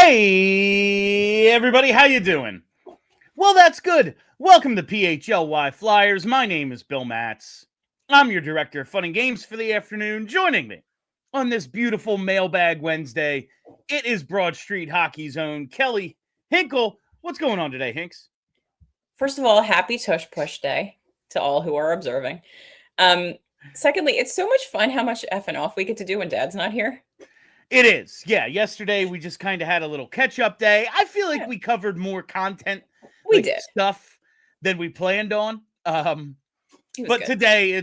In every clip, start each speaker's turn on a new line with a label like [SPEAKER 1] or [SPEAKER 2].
[SPEAKER 1] Hey, everybody, how you doing? Well, that's good. Welcome to PHLY Flyers. My name is Bill Matz. I'm your director of fun and games for the afternoon. Joining me on this beautiful Mailbag Wednesday, it is Broad Street Hockey's own Kelly Hinkle. What's going on today, Hinks?
[SPEAKER 2] First of all, happy Tush Push Day to all who are observing. Secondly, it's so much fun how much effing off we get to do when Dad's not here.
[SPEAKER 1] It is. Yeah, yesterday we just kind of had a little catch-up day. I feel like we covered more content,
[SPEAKER 2] We did.
[SPEAKER 1] stuff than we planned on. But
[SPEAKER 2] good.
[SPEAKER 1] Today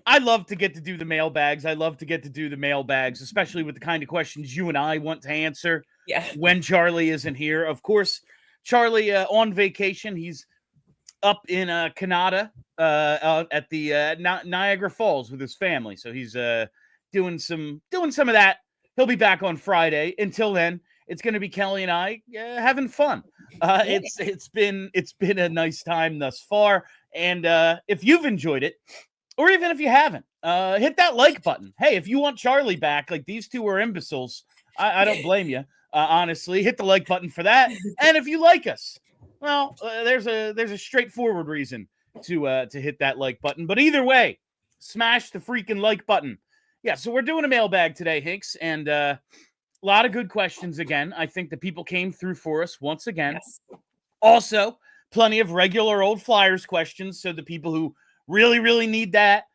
[SPEAKER 1] I love to get to do the mailbags. I love to get to do the mailbags, especially with the kind of questions you and I want to answer.
[SPEAKER 2] Yeah.
[SPEAKER 1] When Charlie isn't here. Of course, Charlie on vacation. He's up in Canada out at the Niagara Falls with his family. So he's doing some of that. He'll be back on Friday. Until then, it's going to be Kelly and I having fun. It's been a nice time thus far. And if you've enjoyed it, or even if you haven't, hit that like button. Hey, if you want Charlie back, like these two are imbeciles, I don't blame you. Honestly, hit the like button for that. And if you like us, well, there's a straightforward reason to hit that like button. But either way, smash the freaking like button. Yeah, so we're doing a mailbag today, Hinks, and a lot of good questions again. I think the people came through for us once again.
[SPEAKER 2] Yes.
[SPEAKER 1] Also, plenty of regular old Flyers questions, so the people who really need that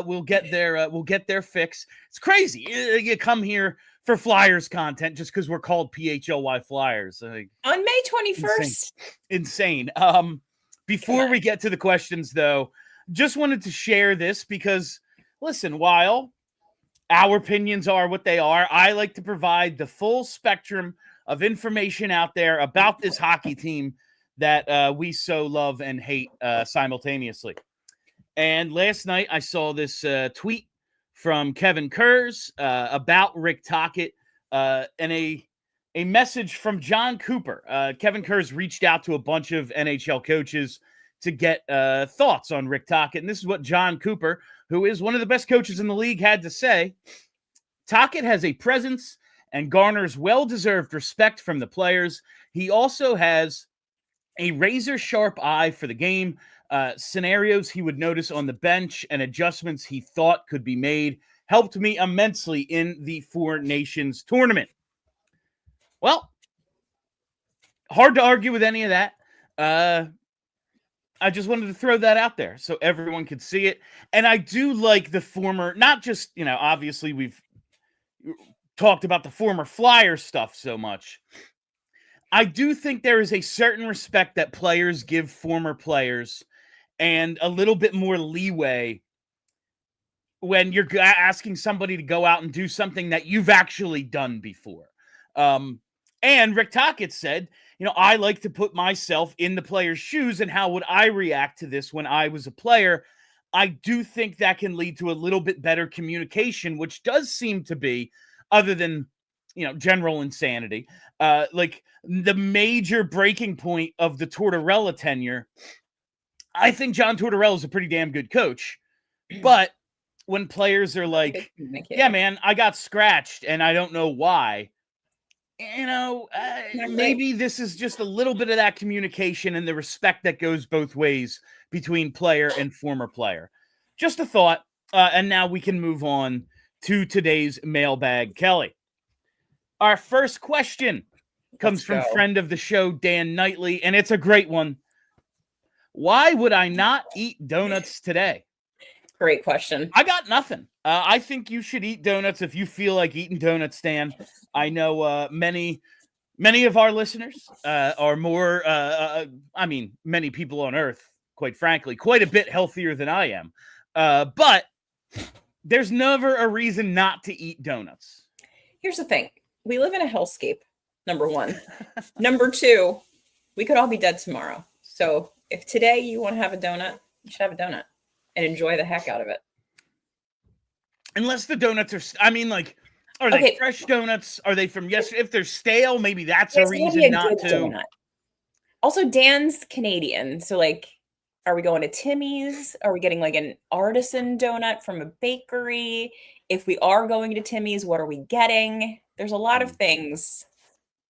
[SPEAKER 1] will get their fix. It's crazy. You come here for Flyers content just because we're called PHLY Flyers.
[SPEAKER 2] On May 21st.
[SPEAKER 1] Insane. Before we get to the questions, though, just wanted to share this because, listen, while our opinions are what they are, I like to provide the full spectrum of information out there about this hockey team that we so love and hate simultaneously. And last night I saw this tweet from Kevin Kurz about Rick Tocchet and a message from John Cooper. Kevin Kurz reached out to a bunch of NHL coaches to get thoughts on Rick Tocchet. And this is what John Cooper, who is one of the best coaches in the league, had to say. Tocchet has a presence and garners well-deserved respect from the players. He also has a razor-sharp eye for the game, scenarios he would notice on the bench, and adjustments he thought could be made. Helped me immensely in the Four Nations tournament. Well, hard to argue with any of that. I just wanted to throw that out there so everyone could see it. And I do like the former, not just, obviously we've talked about the former Flyer stuff so much. I do think there is a certain respect that players give former players and a little bit more leeway when you're asking somebody to go out and do something that you've actually done before. And Rick Tocchet said, I like to put myself in the player's shoes and how would I react to this when I was a player. I do think that can lead to a little bit better communication, which does seem to be, other than, general insanity, like the major breaking point of the Tortorella tenure. I think John Tortorella is a pretty damn good coach, but when players are like, yeah, man, I got scratched and I don't know why, maybe this is just a little bit of that communication and the respect that goes both ways between player and former player. Just a thought. And now we can move on to today's mailbag, Kelly. Our first question comes from friend of the show, Dan Knightley, and it's a great one. Why would I not eat donuts today?
[SPEAKER 2] Great question.
[SPEAKER 1] I got nothing. I think you should eat donuts if you feel like eating donuts, Dan. I know many of our listeners are more, many people on Earth, quite frankly, quite a bit healthier than I am. But there's never a reason not to eat donuts.
[SPEAKER 2] Here's the thing. We live in a hellscape, number one. Number two, we could all be dead tomorrow. So if today you want to have a donut, you should have a donut and enjoy the heck out of it.
[SPEAKER 1] Unless the donuts are, are they fresh donuts? Are they from yesterday? If they're stale, maybe that's a reason not to.
[SPEAKER 2] Donut. Also, Dan's Canadian. So, are we going to Timmy's? Are we getting an artisan donut from a bakery? If we are going to Timmy's, what are we getting? There's a lot of things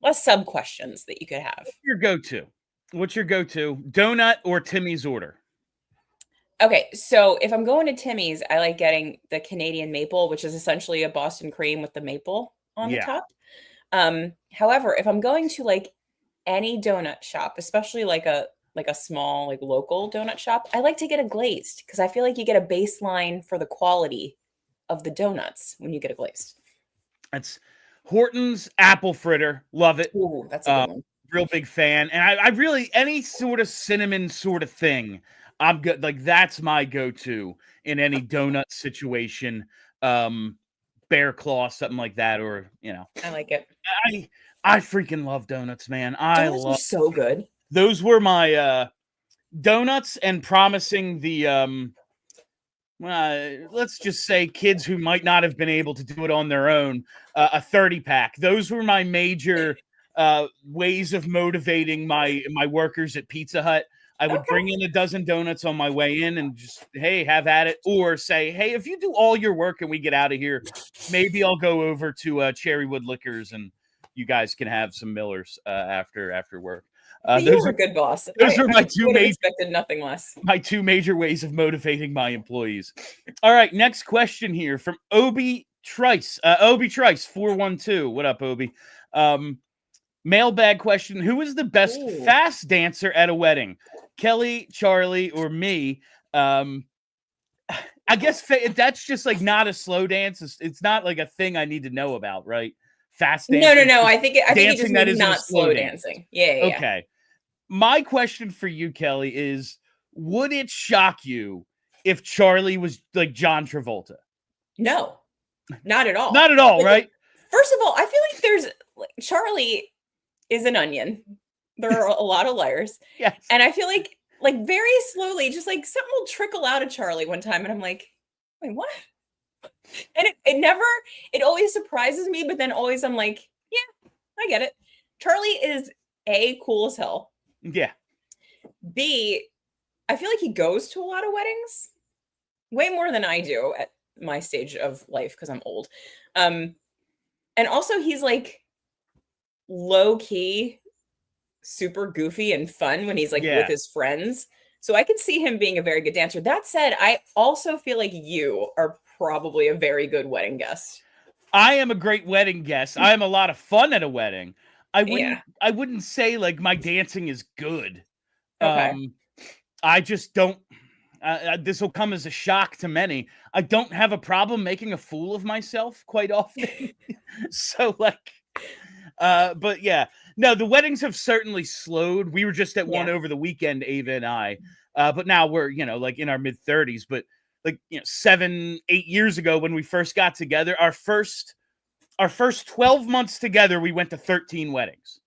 [SPEAKER 2] less sub questions that you could have.
[SPEAKER 1] What's your go-to? Donut or Timmy's order?
[SPEAKER 2] Okay, so if I'm going to Timmy's, I like getting the Canadian maple, which is essentially a Boston cream with the maple on the top. However, if I'm going to like any donut shop, especially like a small like local donut shop, I like to get a glazed because I feel like you get a baseline for the quality of the donuts when you get a glazed.
[SPEAKER 1] That's Horton's apple fritter. Love it.
[SPEAKER 2] Ooh, that's a good one.
[SPEAKER 1] Real big fan. And I really, any sort of cinnamon sort of thing, I'm good. Like, that's my go-to in any donut situation. Bear claw, something like that, or, you know.
[SPEAKER 2] I like it.
[SPEAKER 1] I freaking love donuts, man.
[SPEAKER 2] Donuts are so good.
[SPEAKER 1] Those were my donuts, and promising the let's just say kids who might not have been able to do it on their own, a 30-pack. Those were my major ways of motivating my workers at Pizza Hut. I would bring in a dozen donuts on my way in and just, hey, have at it. Or say, hey, if you do all your work and we get out of here, maybe I'll go over to Cherrywood Liquors and you guys can have some Millers after work.
[SPEAKER 2] Those are a good boss.
[SPEAKER 1] Those are my two major.
[SPEAKER 2] Expected nothing less.
[SPEAKER 1] My two major ways of motivating my employees. All right, next question here from Obi Trice. Obi Trice 412. What up, Obi? Mailbag question: who is the best fast dancer at a wedding? Kelly, Charlie, or me? I guess that's just like not a slow dance. It's not like a thing I need to know about, right? Fast dancing.
[SPEAKER 2] No. I think it just
[SPEAKER 1] that
[SPEAKER 2] means not slow dancing. Yeah.
[SPEAKER 1] Okay. My question for you, Kelly, is: would it shock you if Charlie was like John Travolta?
[SPEAKER 2] No, not at all.
[SPEAKER 1] Not at all, right?
[SPEAKER 2] First of all, I feel like Charlie is an onion. There are a lot of layers.
[SPEAKER 1] Yes.
[SPEAKER 2] And I feel like very slowly, just like something will trickle out of Charlie one time. And I'm like, wait, what? And it always surprises me, but then always I'm like, yeah, I get it. Charlie is A, cool as hell.
[SPEAKER 1] Yeah.
[SPEAKER 2] B, I feel like he goes to a lot of weddings, way more than I do at my stage of life because I'm old. And also he's like low key, super goofy and fun when he's like with his friends. So I could see him being a very good dancer. That said, I also feel like you are probably a very good wedding guest.
[SPEAKER 1] I am a great wedding guest. I am a lot of fun at a wedding. I wouldn't say like my dancing is good.
[SPEAKER 2] Okay.
[SPEAKER 1] I just don't. This will come as a shock to many. I don't have a problem making a fool of myself quite often. So but yeah, no, the weddings have certainly slowed. We were just at one over the weekend, Ava and I. But now we're, like in our mid-30s. But 7-8 years ago when we first got together, our first 12 months together, we went to 13 weddings.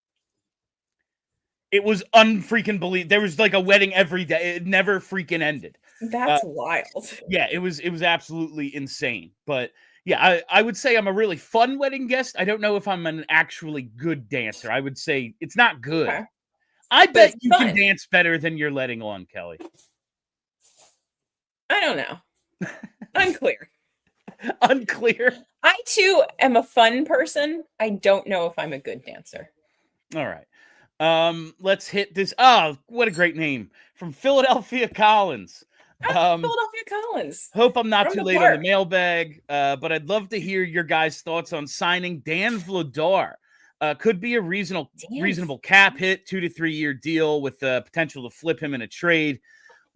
[SPEAKER 1] It was unfreaking believable. There was like a wedding every day. It never freaking ended.
[SPEAKER 2] That's wild.
[SPEAKER 1] Yeah, it was absolutely insane. But yeah, I would say I'm a really fun wedding guest. I don't know if I'm an actually good dancer. I would say it's not good. Okay. I bet you can dance better than you're letting on, Kelly.
[SPEAKER 2] I don't know. Unclear.
[SPEAKER 1] Unclear.
[SPEAKER 2] I too am a fun person. I don't know if I'm a good dancer.
[SPEAKER 1] All right. Let's hit this. Oh, what a great name from Philadelphia Collins.
[SPEAKER 2] Philadelphia Collins.
[SPEAKER 1] Hope I'm not too late on the mailbag, but I'd love to hear your guys' thoughts on signing Dan Vladar. Could be a reasonable cap hit, 2 to 3 year deal with the potential to flip him in a trade.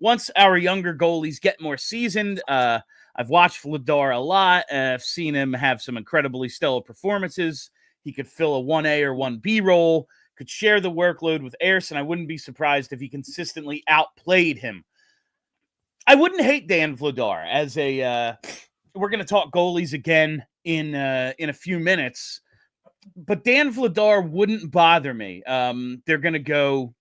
[SPEAKER 1] Once our younger goalies get more seasoned, I've watched Vladar a lot. I've seen him have some incredibly stellar performances. He could fill a 1A or 1B role, could share the workload with Ayerson. I wouldn't be surprised if he consistently outplayed him. I wouldn't hate Dan Vladar as we're going to talk goalies again in a few minutes, but Dan Vladar wouldn't bother me. They're going to go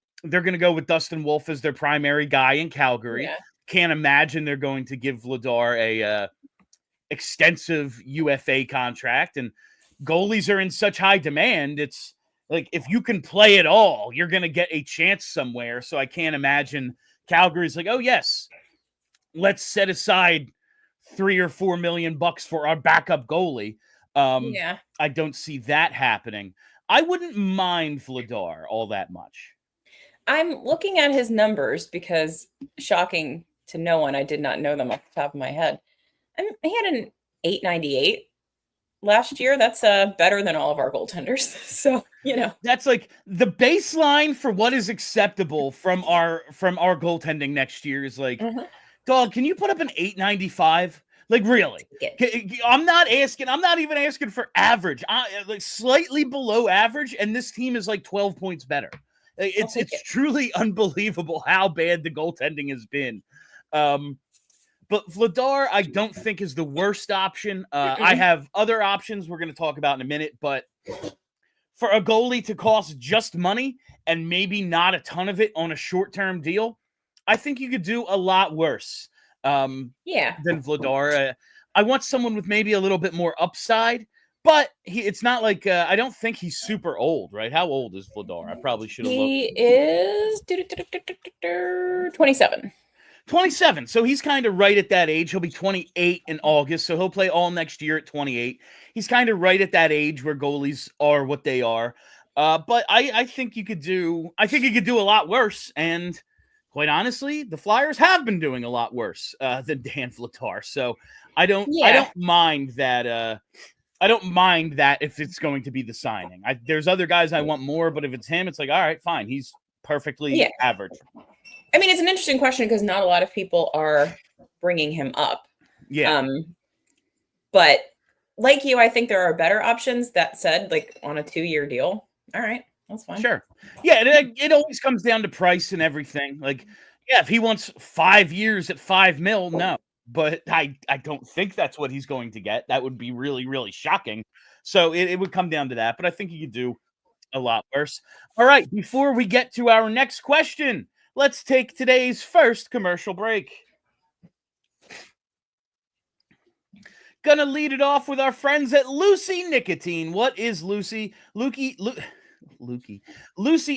[SPEAKER 1] with Dustin Wolf as their primary guy in Calgary. Yeah. Can't imagine they're going to give Vladar a extensive UFA contract, and goalies are in such high demand. It's like, if you can play at all, you're going to get a chance somewhere. So I can't imagine Calgary's like, oh yes, let's set aside $3 or $4 million for our backup goalie. I don't see that happening. I wouldn't mind Vladar all that much.
[SPEAKER 2] I'm looking at his numbers because, shocking to no one, I did not know them off the top of my head. And he had an 898 last year. That's better than all of our goaltenders. So,
[SPEAKER 1] that's like the baseline for what is acceptable from our goaltending next year is like, dog, can you put up an 895? Like, really? I'm not even asking for average. Like slightly below average, and this team is like 12 points better. It's truly unbelievable how bad the goaltending has been. But Vladar, I don't think is the worst option. I have other options we're going to talk about in a minute, but for a goalie to cost just money and maybe not a ton of it on a short-term deal, I think you could do a lot worse than Vladar. I want someone with maybe a little bit more upside, but it's not like I don't think he's super old, right? How old is Vladar? I probably should have looked.
[SPEAKER 2] He is 27.
[SPEAKER 1] 27. So he's kind of right at that age. He'll be 28 in August, so he'll play all next year at 28. He's kind of right at that age where goalies are what they are. But I think you could do a lot worse. And quite honestly, the Flyers have been doing a lot worse than Dan Vladar. So I don't mind that. I don't mind that if it's going to be the signing. There's other guys I want more, but if it's him, it's like, all right, fine. He's perfectly average.
[SPEAKER 2] I mean, it's an interesting question because not a lot of people are bringing him up.
[SPEAKER 1] Yeah.
[SPEAKER 2] But like you, I think there are better options. That said, like on a 2-year deal. All right, that's fine.
[SPEAKER 1] Sure. Yeah, it always comes down to price and everything. Like, yeah, if he wants 5 years at $5 million, no. But I don't think that's what he's going to get. That would be really, really shocking. So it would come down to that. But I think he could do a lot worse. All right, before we get to our next question, let's take today's first commercial break. Gonna lead it off with our friends at Lucy Nicotine. What is Lucy? Lucy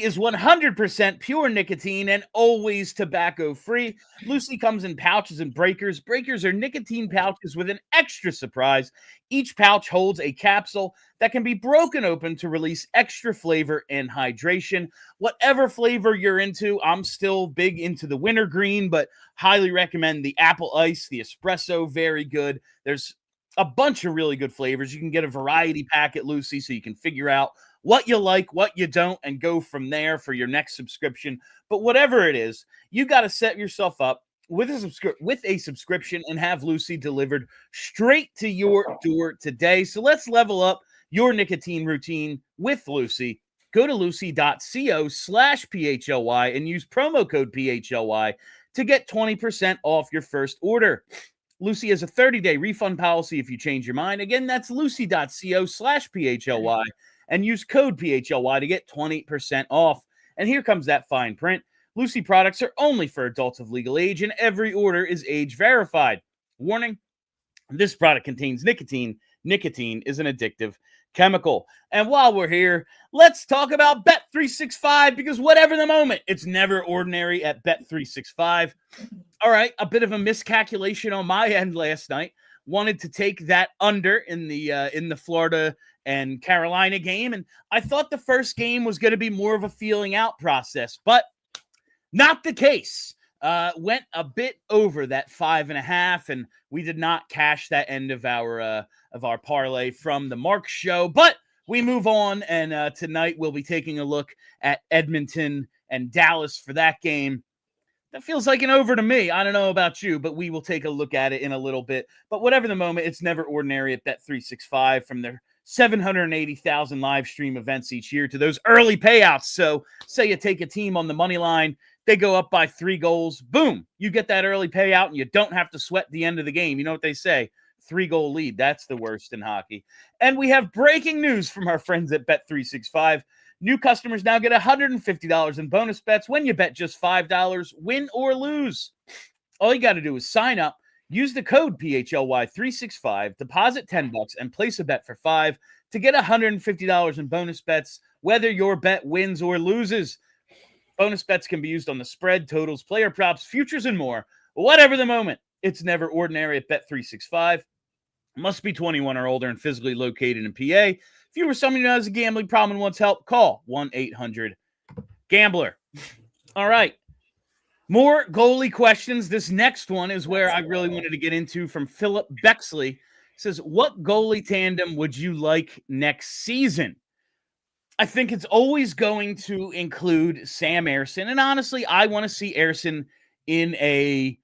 [SPEAKER 1] is 100% pure nicotine and always tobacco-free. Lucy comes in pouches and breakers. Breakers are nicotine pouches with an extra surprise. Each pouch holds a capsule that can be broken open to release extra flavor and hydration. Whatever flavor you're into, I'm still big into the wintergreen, but highly recommend the apple ice, the espresso, very good. There's a bunch of really good flavors. You can get a variety pack at Lucy so you can figure out what you like, what you don't, and go from there for your next subscription. But whatever it is, you got to set yourself up with a subscription and have Lucy delivered straight to your door today. So let's level up your nicotine routine with Lucy. Go to lucy.co/PHLY and use promo code PHLY to get 20% off your first order. Lucy has a 30-day refund policy if you change your mind. Again, that's lucy.co/PHLY. And use code PHLY to get 20% off. And here comes that fine print. Lucy products are only for adults of legal age, and every order is age verified. Warning, this product contains nicotine. Nicotine is an addictive chemical. And while we're here, let's talk about Bet365, because whatever the moment, it's never ordinary at Bet365. All right, a bit of a miscalculation on my end last night. Wanted to take that under in the Florida and Carolina game, and I thought the first game was going to be more of a feeling out process, but not the case. Went a bit over that 5.5, and we did not cash that end of our parlay from the Mark show. But we move on, and tonight we'll be taking a look at Edmonton and Dallas for that game. That feels like an over to me. I don't know about you, but we will take a look at it in a little bit. But whatever the moment, it's never ordinary at Bet365 from their 780,000 live stream events each year to those early payouts. So say you take a team on the money line, they go up by 3 goals, boom, you get that early payout and you don't have to sweat the end of the game. You know what they say, 3-goal lead. That's the worst in hockey. And we have breaking news from our friends at Bet365. New customers now get $150 in bonus bets when you bet just $5, win or lose. All you got to do is sign up, use the code PHLY365, deposit $10, and place a bet for $5 to get $150 in bonus bets, whether your bet wins or loses. Bonus bets can be used on the spread, totals, player props, futures, and more. Whatever the moment, it's never ordinary at Bet365. Must be 21 or older and physically located in PA. If you were someone who has a gambling problem and wants help, call 1-800-GAMBLER. All right. More goalie questions. This next one is where I really wanted to get into from Philip Bexley. It says, what goalie tandem would you like next season? I think it's always going to include Sam Ersson. And honestly, I want to see Ersson in a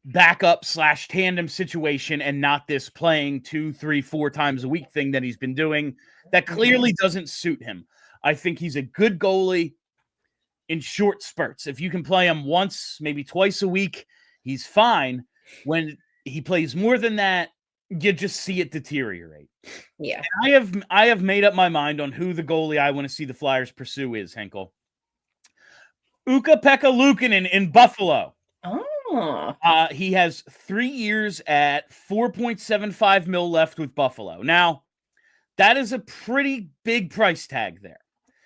[SPEAKER 1] backup / tandem situation and not this playing 2, 3, 4 times a week thing that he's been doing that clearly doesn't suit him. I think he's a good goalie in short spurts. If you can play him once, maybe twice a week, he's fine. When he plays more than that, you just see it deteriorate.
[SPEAKER 2] Yeah.
[SPEAKER 1] And I have made up my mind on who the goalie I want to see the Flyers pursue is, Henkel. Ukko-Pekka Luukkonen in Buffalo.
[SPEAKER 2] Oh.
[SPEAKER 1] He has 3 years at $4.75 million left with Buffalo. Now, that is a pretty big price tag there.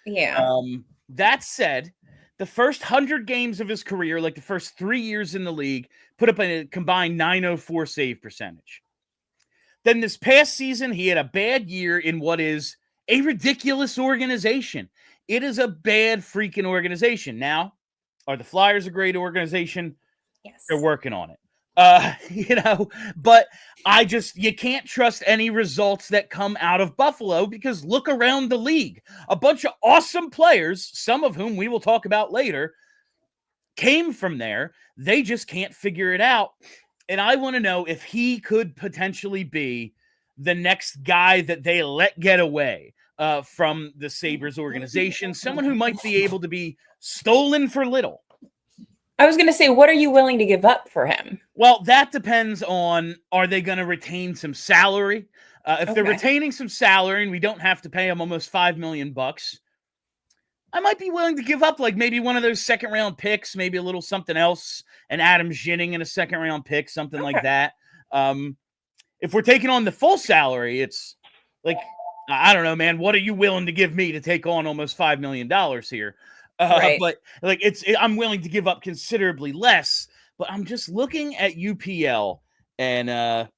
[SPEAKER 2] Yeah.
[SPEAKER 1] That said, the first 100 games of his career, like the first 3 years in the league, put up a combined 904 save percentage. Then this past season, he had a bad year in what is a ridiculous organization. It is a bad freaking organization. Now, are the Flyers a great organization?
[SPEAKER 2] Yes.
[SPEAKER 1] They're working on it. But you can't trust any results that come out of Buffalo because look around the league. A bunch of awesome players, some of whom we will talk about later, came from there. They just can't figure it out. And I want to know if he could potentially be the next guy that they let get away from the Sabres organization, someone who might be able to be stolen for little.
[SPEAKER 2] I was going to say, what are you willing to give up for him?
[SPEAKER 1] Well, that depends on, are they going to retain some salary? If they're retaining some salary and we don't have to pay him almost $5 million, I might be willing to give up like maybe one of those second-round picks, maybe a little something else, an Adam Ginning in a second-round pick, something like that. If we're taking on the full salary, it's like, I don't know, man, what are you willing to give me to take on almost $5 million here?
[SPEAKER 2] Right.
[SPEAKER 1] But like I'm willing to give up considerably less, but I'm just looking at UPL and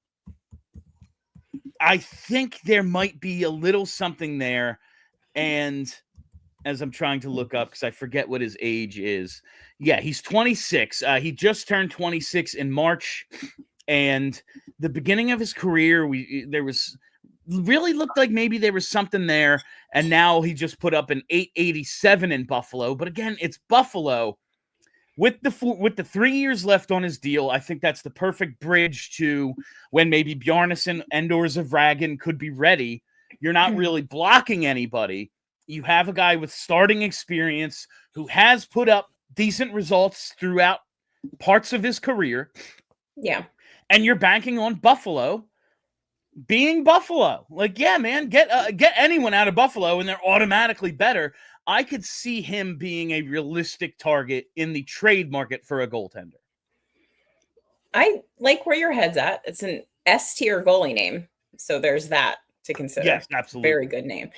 [SPEAKER 1] I think there might be a little something there. And as I'm trying to look up, because I forget what his age is. Yeah, he's 26. He just turned 26 in March. And the beginning of his career, there was really looked like maybe there was something there. And now he just put up an 887 in Buffalo. But again, it's Buffalo. With the 3 years left on his deal, I think that's the perfect bridge to when maybe Bjarnason and/or Zavragan could be ready. You're not really blocking anybody. You have a guy with starting experience who has put up decent results throughout parts of his career.
[SPEAKER 2] Yeah.
[SPEAKER 1] And you're banking on Buffalo being Buffalo. Like, yeah, man, get anyone out of Buffalo and they're automatically better. I could see him being a realistic target in the trade market for a goaltender.
[SPEAKER 2] I like where your head's at. It's an S-tier goalie name. So there's that to consider.
[SPEAKER 1] Yes, absolutely.
[SPEAKER 2] Very good name.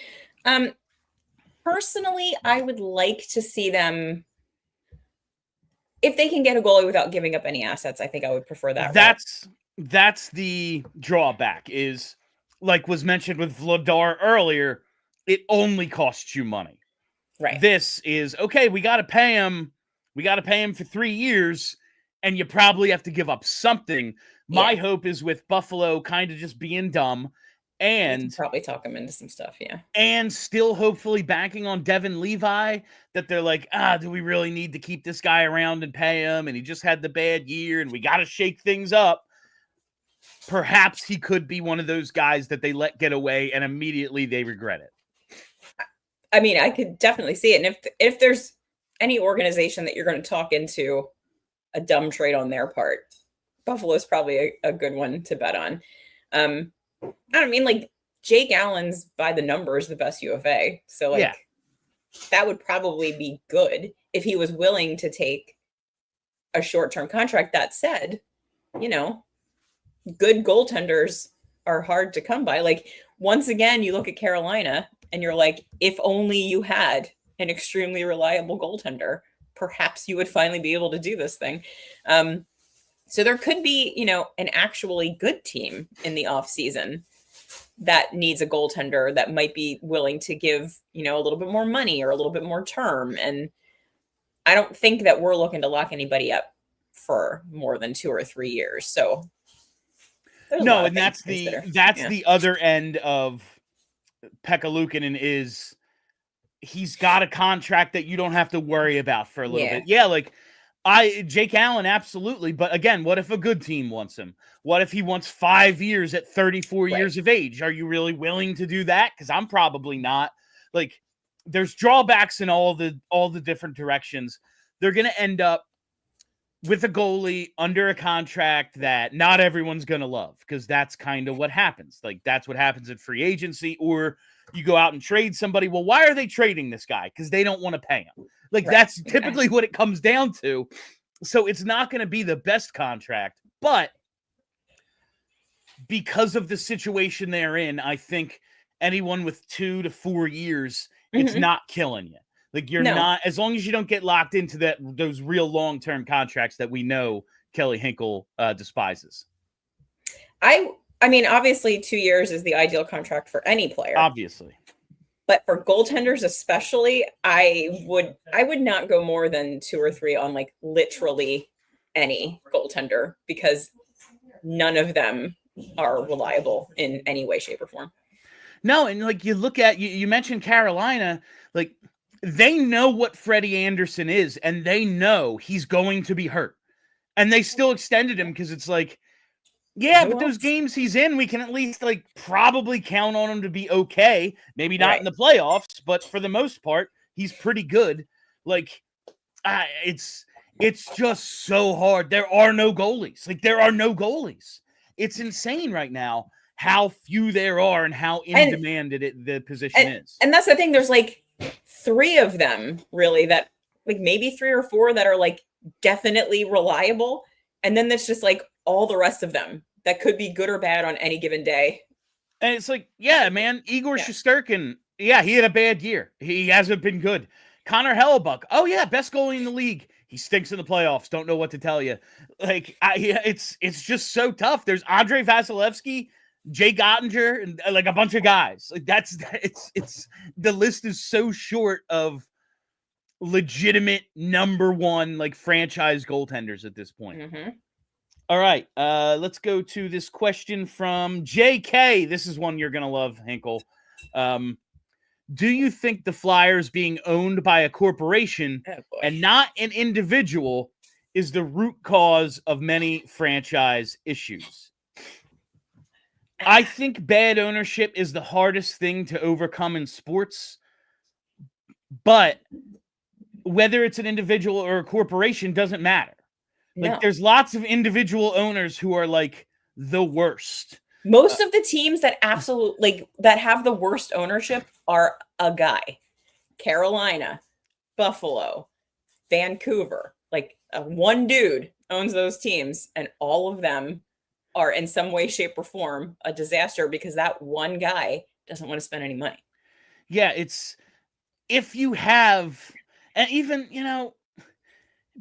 [SPEAKER 2] Personally, I would like to see them, if they can get a goalie without giving up any assets, I think I would prefer that.
[SPEAKER 1] That's the drawback is, like was mentioned with Vladar earlier, it only costs you money.
[SPEAKER 2] Right.
[SPEAKER 1] This is, okay, we got to pay him. We got to pay him for 3 years, and you probably have to give up something. My hope is with Buffalo kind of just being dumb and
[SPEAKER 2] probably talk him into some stuff, yeah.
[SPEAKER 1] And still hopefully banking on Devin Levi, that they're like, do we really need to keep this guy around and pay him? And he just had the bad year, and we got to shake things up. Perhaps he could be one of those guys that they let get away, and immediately they regret it.
[SPEAKER 2] I mean, I could definitely see it. And if there's any organization that you're going to talk into a dumb trade on their part, Buffalo's probably a good one to bet on. I don't mean, like, Jake Allen's by the numbers the best UFA. So, like, that would probably be good if he was willing to take a short-term contract. That said, you know, good goaltenders are hard to come by. Like, once again, you look at Carolina and you're like, if only you had an extremely reliable goaltender, perhaps you would finally be able to do this thing. So there could be, an actually good team in the off season that needs a goaltender that might be willing to give, a little bit more money or a little bit more term. And I don't think that we're looking to lock anybody up for more than 2 or 3 years. So
[SPEAKER 1] no, and that's the other end of Pekka Luukkonen is he's got a contract that you don't have to worry about for a little bit. Yeah, like Jake Allen, absolutely. But again, what if a good team wants him? What if he wants 5 years at 34 years of age? Are you really willing to do that? Because I'm probably not. Like, there's drawbacks in all the different directions. They're going to end up with a goalie under a contract that not everyone's going to love, because that's kind of what happens. Like, that's what happens in free agency, or you go out and trade somebody. Well, why are they trading this guy? Because they don't want to pay him. Like, that's typically what it comes down to. So it's not going to be the best contract, but because of the situation they're in, I think anyone with 2 to 4 years, it's not killing you. Like, you're not, as long as you don't get locked into those real long-term contracts that we know Kelly Hinkle despises.
[SPEAKER 2] I mean, obviously 2 years is the ideal contract for any player.
[SPEAKER 1] Obviously.
[SPEAKER 2] But for goaltenders especially, I would not go more than 2 or 3 on like literally any goaltender, because none of them are reliable in any way, shape, or form.
[SPEAKER 1] No, and like you look at, you mentioned Carolina, like they know what Freddie Anderson is, and they know he's going to be hurt. And they still extended him because it's like, yeah, but those games he's in, we can at least like probably count on him to be okay. Maybe not in the playoffs, but for the most part, he's pretty good. Like, it's just so hard. There are no goalies. Like, there are no goalies. It's insane right now how few there are and how in demand the position is. And
[SPEAKER 2] that's the thing. There's like 3 of them really that, like, maybe 3 or 4 that are like definitely reliable. And then there's just like all the rest of them that could be good or bad on any given day.
[SPEAKER 1] And it's like, yeah, man, Igor Shesterkin, he had a bad year. He hasn't been good. Connor Hellebuck, oh yeah, best goalie in the league. He stinks in the playoffs. Don't know what to tell you. Like, it's just so tough. There's Andrei Vasilevsky, Jay Gottinger, and like a bunch of guys. Like, it's the list is so short of legitimate number 1 like franchise goaltenders at this point. All right, let's go to this question from JK. This is one you're gonna love, Hinkle. Do you think the Flyers being owned by a corporation and not an individual is the root cause of many franchise issues? I think bad ownership is the hardest thing to overcome in sports, but whether it's an individual or a corporation doesn't matter. Like, there's lots of individual owners who are like the worst.
[SPEAKER 2] Most of the teams that that have the worst ownership are a guy. Carolina, Buffalo, Vancouver. Like, one dude owns those teams, and all of them are in some way, shape, or form a disaster because that one guy doesn't want to spend any money.
[SPEAKER 1] Yeah, it's if you have, and even,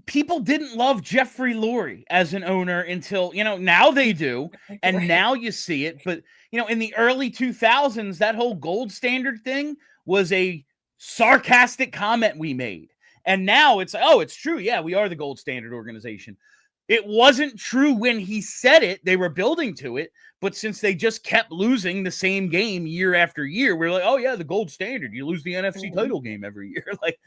[SPEAKER 1] people didn't love Jeffrey Lurie as an owner until, now they do. And now you see it. But, in the early 2000s, that whole gold standard thing was a sarcastic comment we made. And now it's like, oh, it's true. Yeah, we are the gold standard organization. It wasn't true when he said it. They were building to it. But since they just kept losing the same game year after year, we're like, oh, yeah, the gold standard. You lose the NFC title game every year. Like,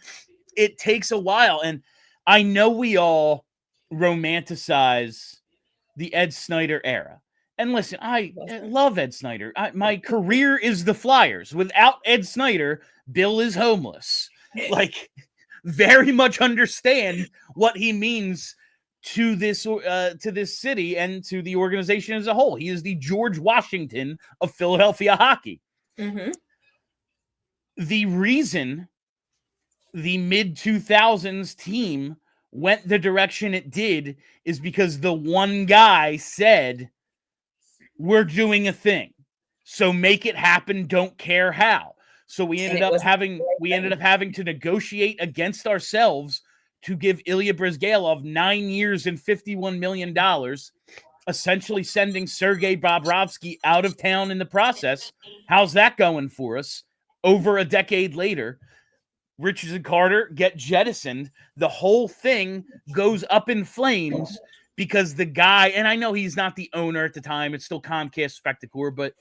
[SPEAKER 1] it takes a while. And I know we all romanticize the Ed Snyder era. And listen, I love Ed Snyder. My career is the Flyers. Without Ed Snyder, Bill is homeless. Like, very much understand what he means to this city and to the organization as a whole. He is the George Washington of Philadelphia hockey. The reason the mid-2000s team went the direction it did is because the one guy said, we're doing a thing, so make it happen, don't care how. So we ended up having to negotiate against ourselves to give Ilya Brizgalov 9 years and $51 million, essentially sending Sergei Bobrovsky out of town in the process. How's that going for us? Over a decade later, Richards and Carter get jettisoned. The whole thing goes up in flames because the guy, and I know he's not the owner at the time, it's still Comcast Spectacor, but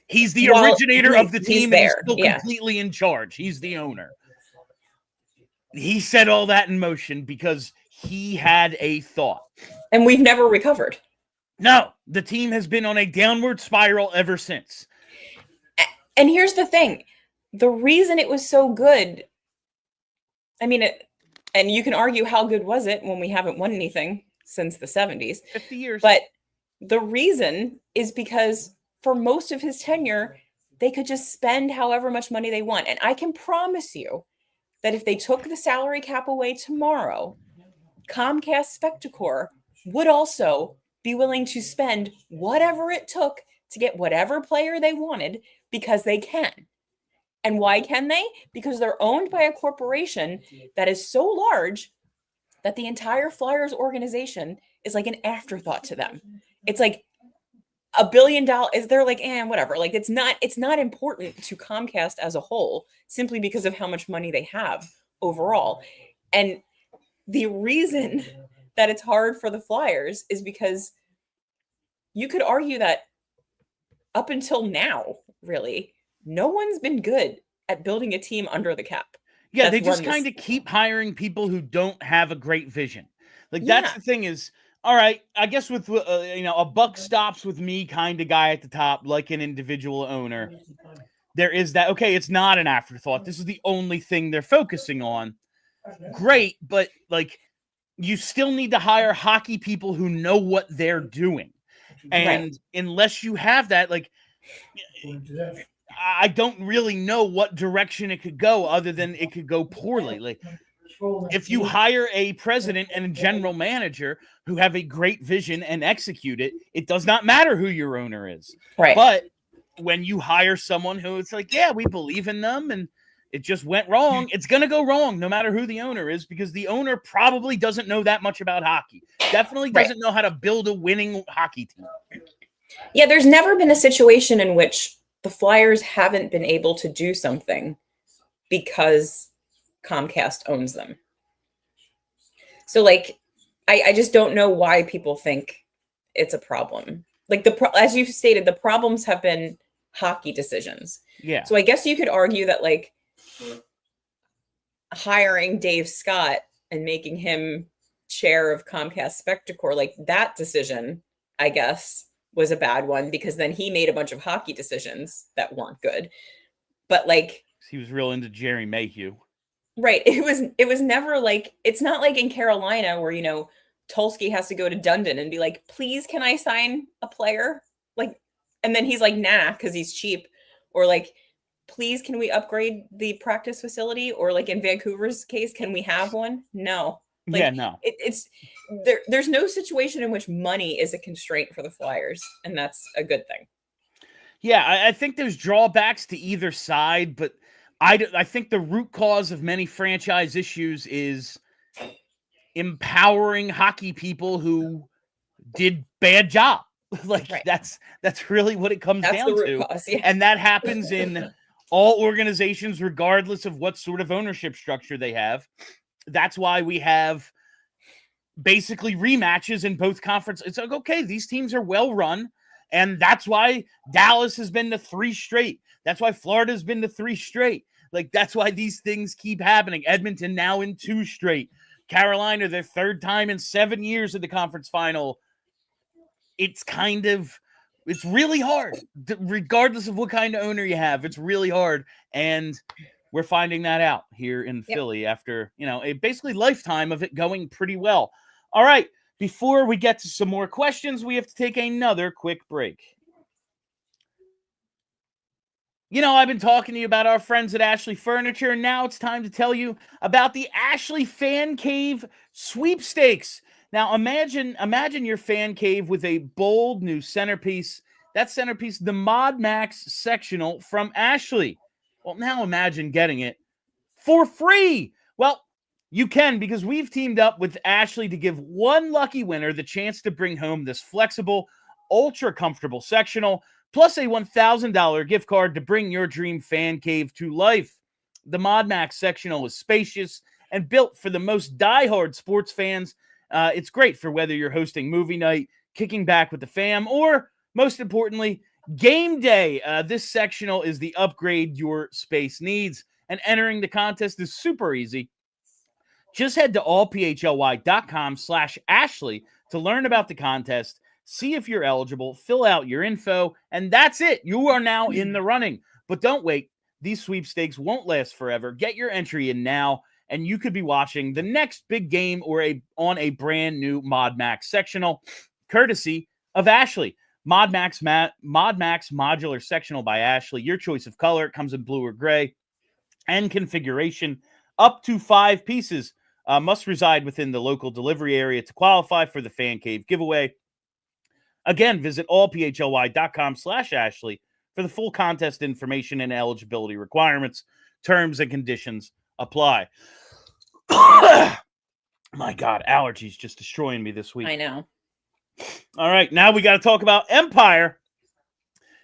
[SPEAKER 1] he's the originator of the team and he's still completely in charge. He's the owner. He set all that in motion because he had a thought.
[SPEAKER 2] And we've never recovered.
[SPEAKER 1] No, the team has been on a downward spiral ever since.
[SPEAKER 2] And here's the thing. The reason it was so good, I mean, and you can argue how good was it when we haven't won anything since the 70s.
[SPEAKER 1] 50 years.
[SPEAKER 2] But the reason is because for most of his tenure, they could just spend however much money they want. And I can promise you that if they took the salary cap away tomorrow, Comcast Spectacor would also be willing to spend whatever it took to get whatever player they wanted because they can. And why can they? Because they're owned by a corporation that is so large that the entire Flyers organization is like an afterthought to them. It's like $1 billion. They're like, whatever. Like it's not important to Comcast as a whole, simply because of how much money they have overall. And the reason that it's hard for the Flyers is because you could argue that up until now, really, no one's been good at building a team under the cap.
[SPEAKER 1] Yeah, they just kind of keep hiring people who don't have a great vision. Like that's the thing is, all right, I guess with a buck stops with me kind of guy at the top, like an individual owner, there is that, okay, it's not an afterthought. This is the only thing they're focusing on. Great, but like you still need to hire hockey people who know what they're doing. And unless you have that, like I don't really know what direction it could go other than it could go poorly. Like if you hire a president and a general manager who have a great vision and execute it, it does not matter who your owner is.
[SPEAKER 2] Right.
[SPEAKER 1] But when you hire someone who it's like, yeah, we believe in them and it just went wrong, it's going to go wrong no matter who the owner is, because the owner probably doesn't know that much about hockey. Definitely doesn't know how to build a winning hockey team.
[SPEAKER 2] Yeah, there's never been a situation in which the Flyers haven't been able to do something because Comcast owns them. So like, I just don't know why people think it's a problem. Like as you've stated, the problems have been hockey decisions.
[SPEAKER 1] Yeah.
[SPEAKER 2] So I guess you could argue that like hiring Dave Scott and making him chair of Comcast Spectacor, like that decision, I guess, was a bad one because then he made a bunch of hockey decisions that weren't good. But like
[SPEAKER 1] he was real into Jerry Mayhew.
[SPEAKER 2] Right. It was never like, it's not like in Carolina where, Tulsky has to go to Dundon and be like, please, can I sign a player? Like, and then he's like, nah, because he's cheap. Or like, please, can we upgrade the practice facility? Or like in Vancouver's case, can we have one? No. Like,
[SPEAKER 1] yeah, no.
[SPEAKER 2] There's no situation in which money is a constraint for the Flyers, and that's a good thing.
[SPEAKER 1] Yeah, I think there's drawbacks to either side, but I think the root cause of many franchise issues is empowering hockey people who did bad job. Like that's really what it comes down to.
[SPEAKER 2] Cause, yeah.
[SPEAKER 1] And that happens in all organizations, regardless of what sort of ownership structure they have. That's why we have basically rematches in both conferences. It's like, okay, these teams are well run. And that's why Dallas has been to 3 straight. That's why Florida's been to 3 straight. Like, that's why these things keep happening. Edmonton now in 2 straight. Carolina, their 3rd time in 7 years at the conference final. It's really hard. Regardless of what kind of owner you have, it's really hard. And we're finding that out here in Philly after, a basically lifetime of it going pretty well. All right. Before we get to some more questions, we have to take another quick break. I've been talking to you about our friends at Ashley Furniture, and now it's time to tell you about the Ashley Fan Cave Sweepstakes. Now, imagine your fan cave with a bold new centerpiece. That centerpiece, the Mod Max sectional from Ashley. Well, now imagine getting it for free. Well, You can, because we've teamed up with Ashley to give one lucky winner the chance to bring home this flexible, ultra comfortable sectional, plus a $1,000 gift card to bring your dream fan cave to life. The ModMax sectional is spacious and built for the most diehard sports fans. It's great for whether you're hosting movie night, kicking back with the fam, or most importantly, game day. This sectional is the upgrade your space needs, and entering the contest is super easy. Just head to allphly.com/Ashley to learn about the contest, see if you're eligible, fill out your info, and that's it. You are now in the running. But don't wait. These sweepstakes won't last forever. Get your entry in now, and you could be watching the next big game or on a brand new ModMax sectional, courtesy of Ashley. ModMax Modular Sectional by Ashley. Your choice of color. It comes in blue or gray. And configuration. Up to 5 pieces. Must reside within the local delivery area to qualify for the Fan Cave giveaway. Again, visit allphly.com/Ashley for the full contest information and eligibility requirements. Terms and conditions apply. My God, allergies just destroying me this week.
[SPEAKER 2] I know.
[SPEAKER 1] All right, now we got to talk about Empire.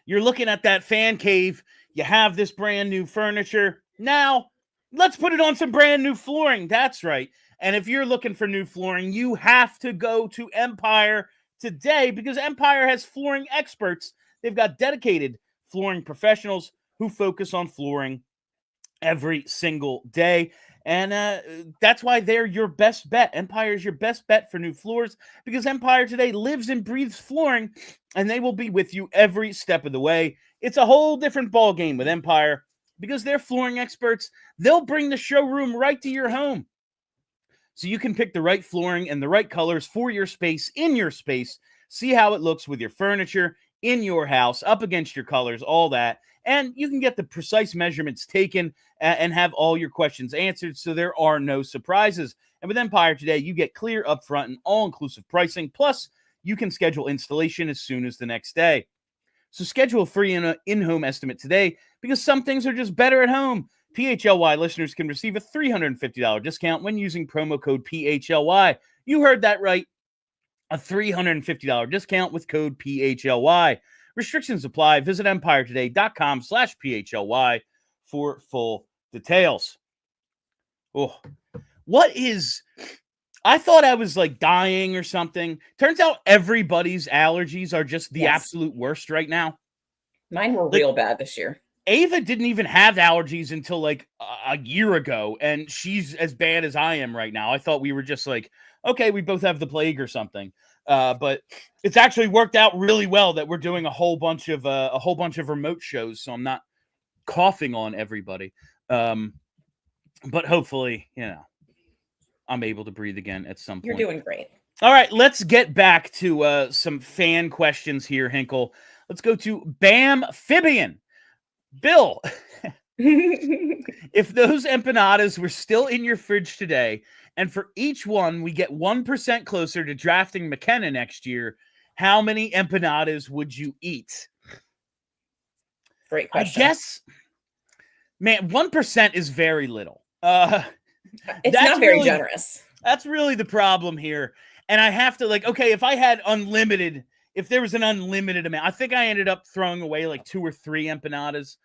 [SPEAKER 1] You're looking at that fan cave. You have this brand new furniture. Now, let's put it on some brand new flooring. That's right. And if you're looking for new flooring, you have to go to Empire today, because Empire has flooring experts. They've got dedicated flooring professionals who focus on flooring every single day. And that's why they're your best bet. Empire is your best bet for new floors, because Empire today lives and breathes flooring, and they will be with you every step of the way. It's a whole different ball game with Empire, because they're flooring experts. They'll bring the showroom right to your home, so you can pick the right flooring and the right colors for your space, in your space. See how it looks with your furniture in your house, up against your colors, all that. And you can get the precise measurements taken and have all your questions answered, so there are no surprises. And with Empire today, you get clear, upfront, and all-inclusive pricing. Plus, you can schedule installation as soon as the next day. So schedule a free in-home estimate today, because some things are just better at home. PHLY listeners can receive a $350 discount when using promo code PHLY. You heard that right. A $350 discount with code PHLY. Restrictions apply. Visit empiretoday.com/PHLY for full details. Oh, I thought I was like dying or something. Turns out everybody's allergies are just the absolute worst right now.
[SPEAKER 2] Mine were real bad this year.
[SPEAKER 1] Ava didn't even have allergies until like a year ago, and she's as bad as I am right now. I thought we were just like, okay, we both have the plague or something. But it's actually worked out really well that we're doing a whole bunch of remote shows, so I'm not coughing on everybody. But hopefully, I'm able to breathe again at some point.
[SPEAKER 2] You're doing great.
[SPEAKER 1] All right, let's get back to some fan questions here, Hinkle. Let's go to Bamfibian. Bill, if those empanadas were still in your fridge today, and for each one we get 1% closer to drafting McKenna next year, how many empanadas would you eat?
[SPEAKER 2] Great question.
[SPEAKER 1] I guess, man, 1% is very little.
[SPEAKER 2] It's not very generous.
[SPEAKER 1] That's really the problem here. And I have to okay, if there was an unlimited amount, I think I ended up throwing away like 2 or 3 empanadas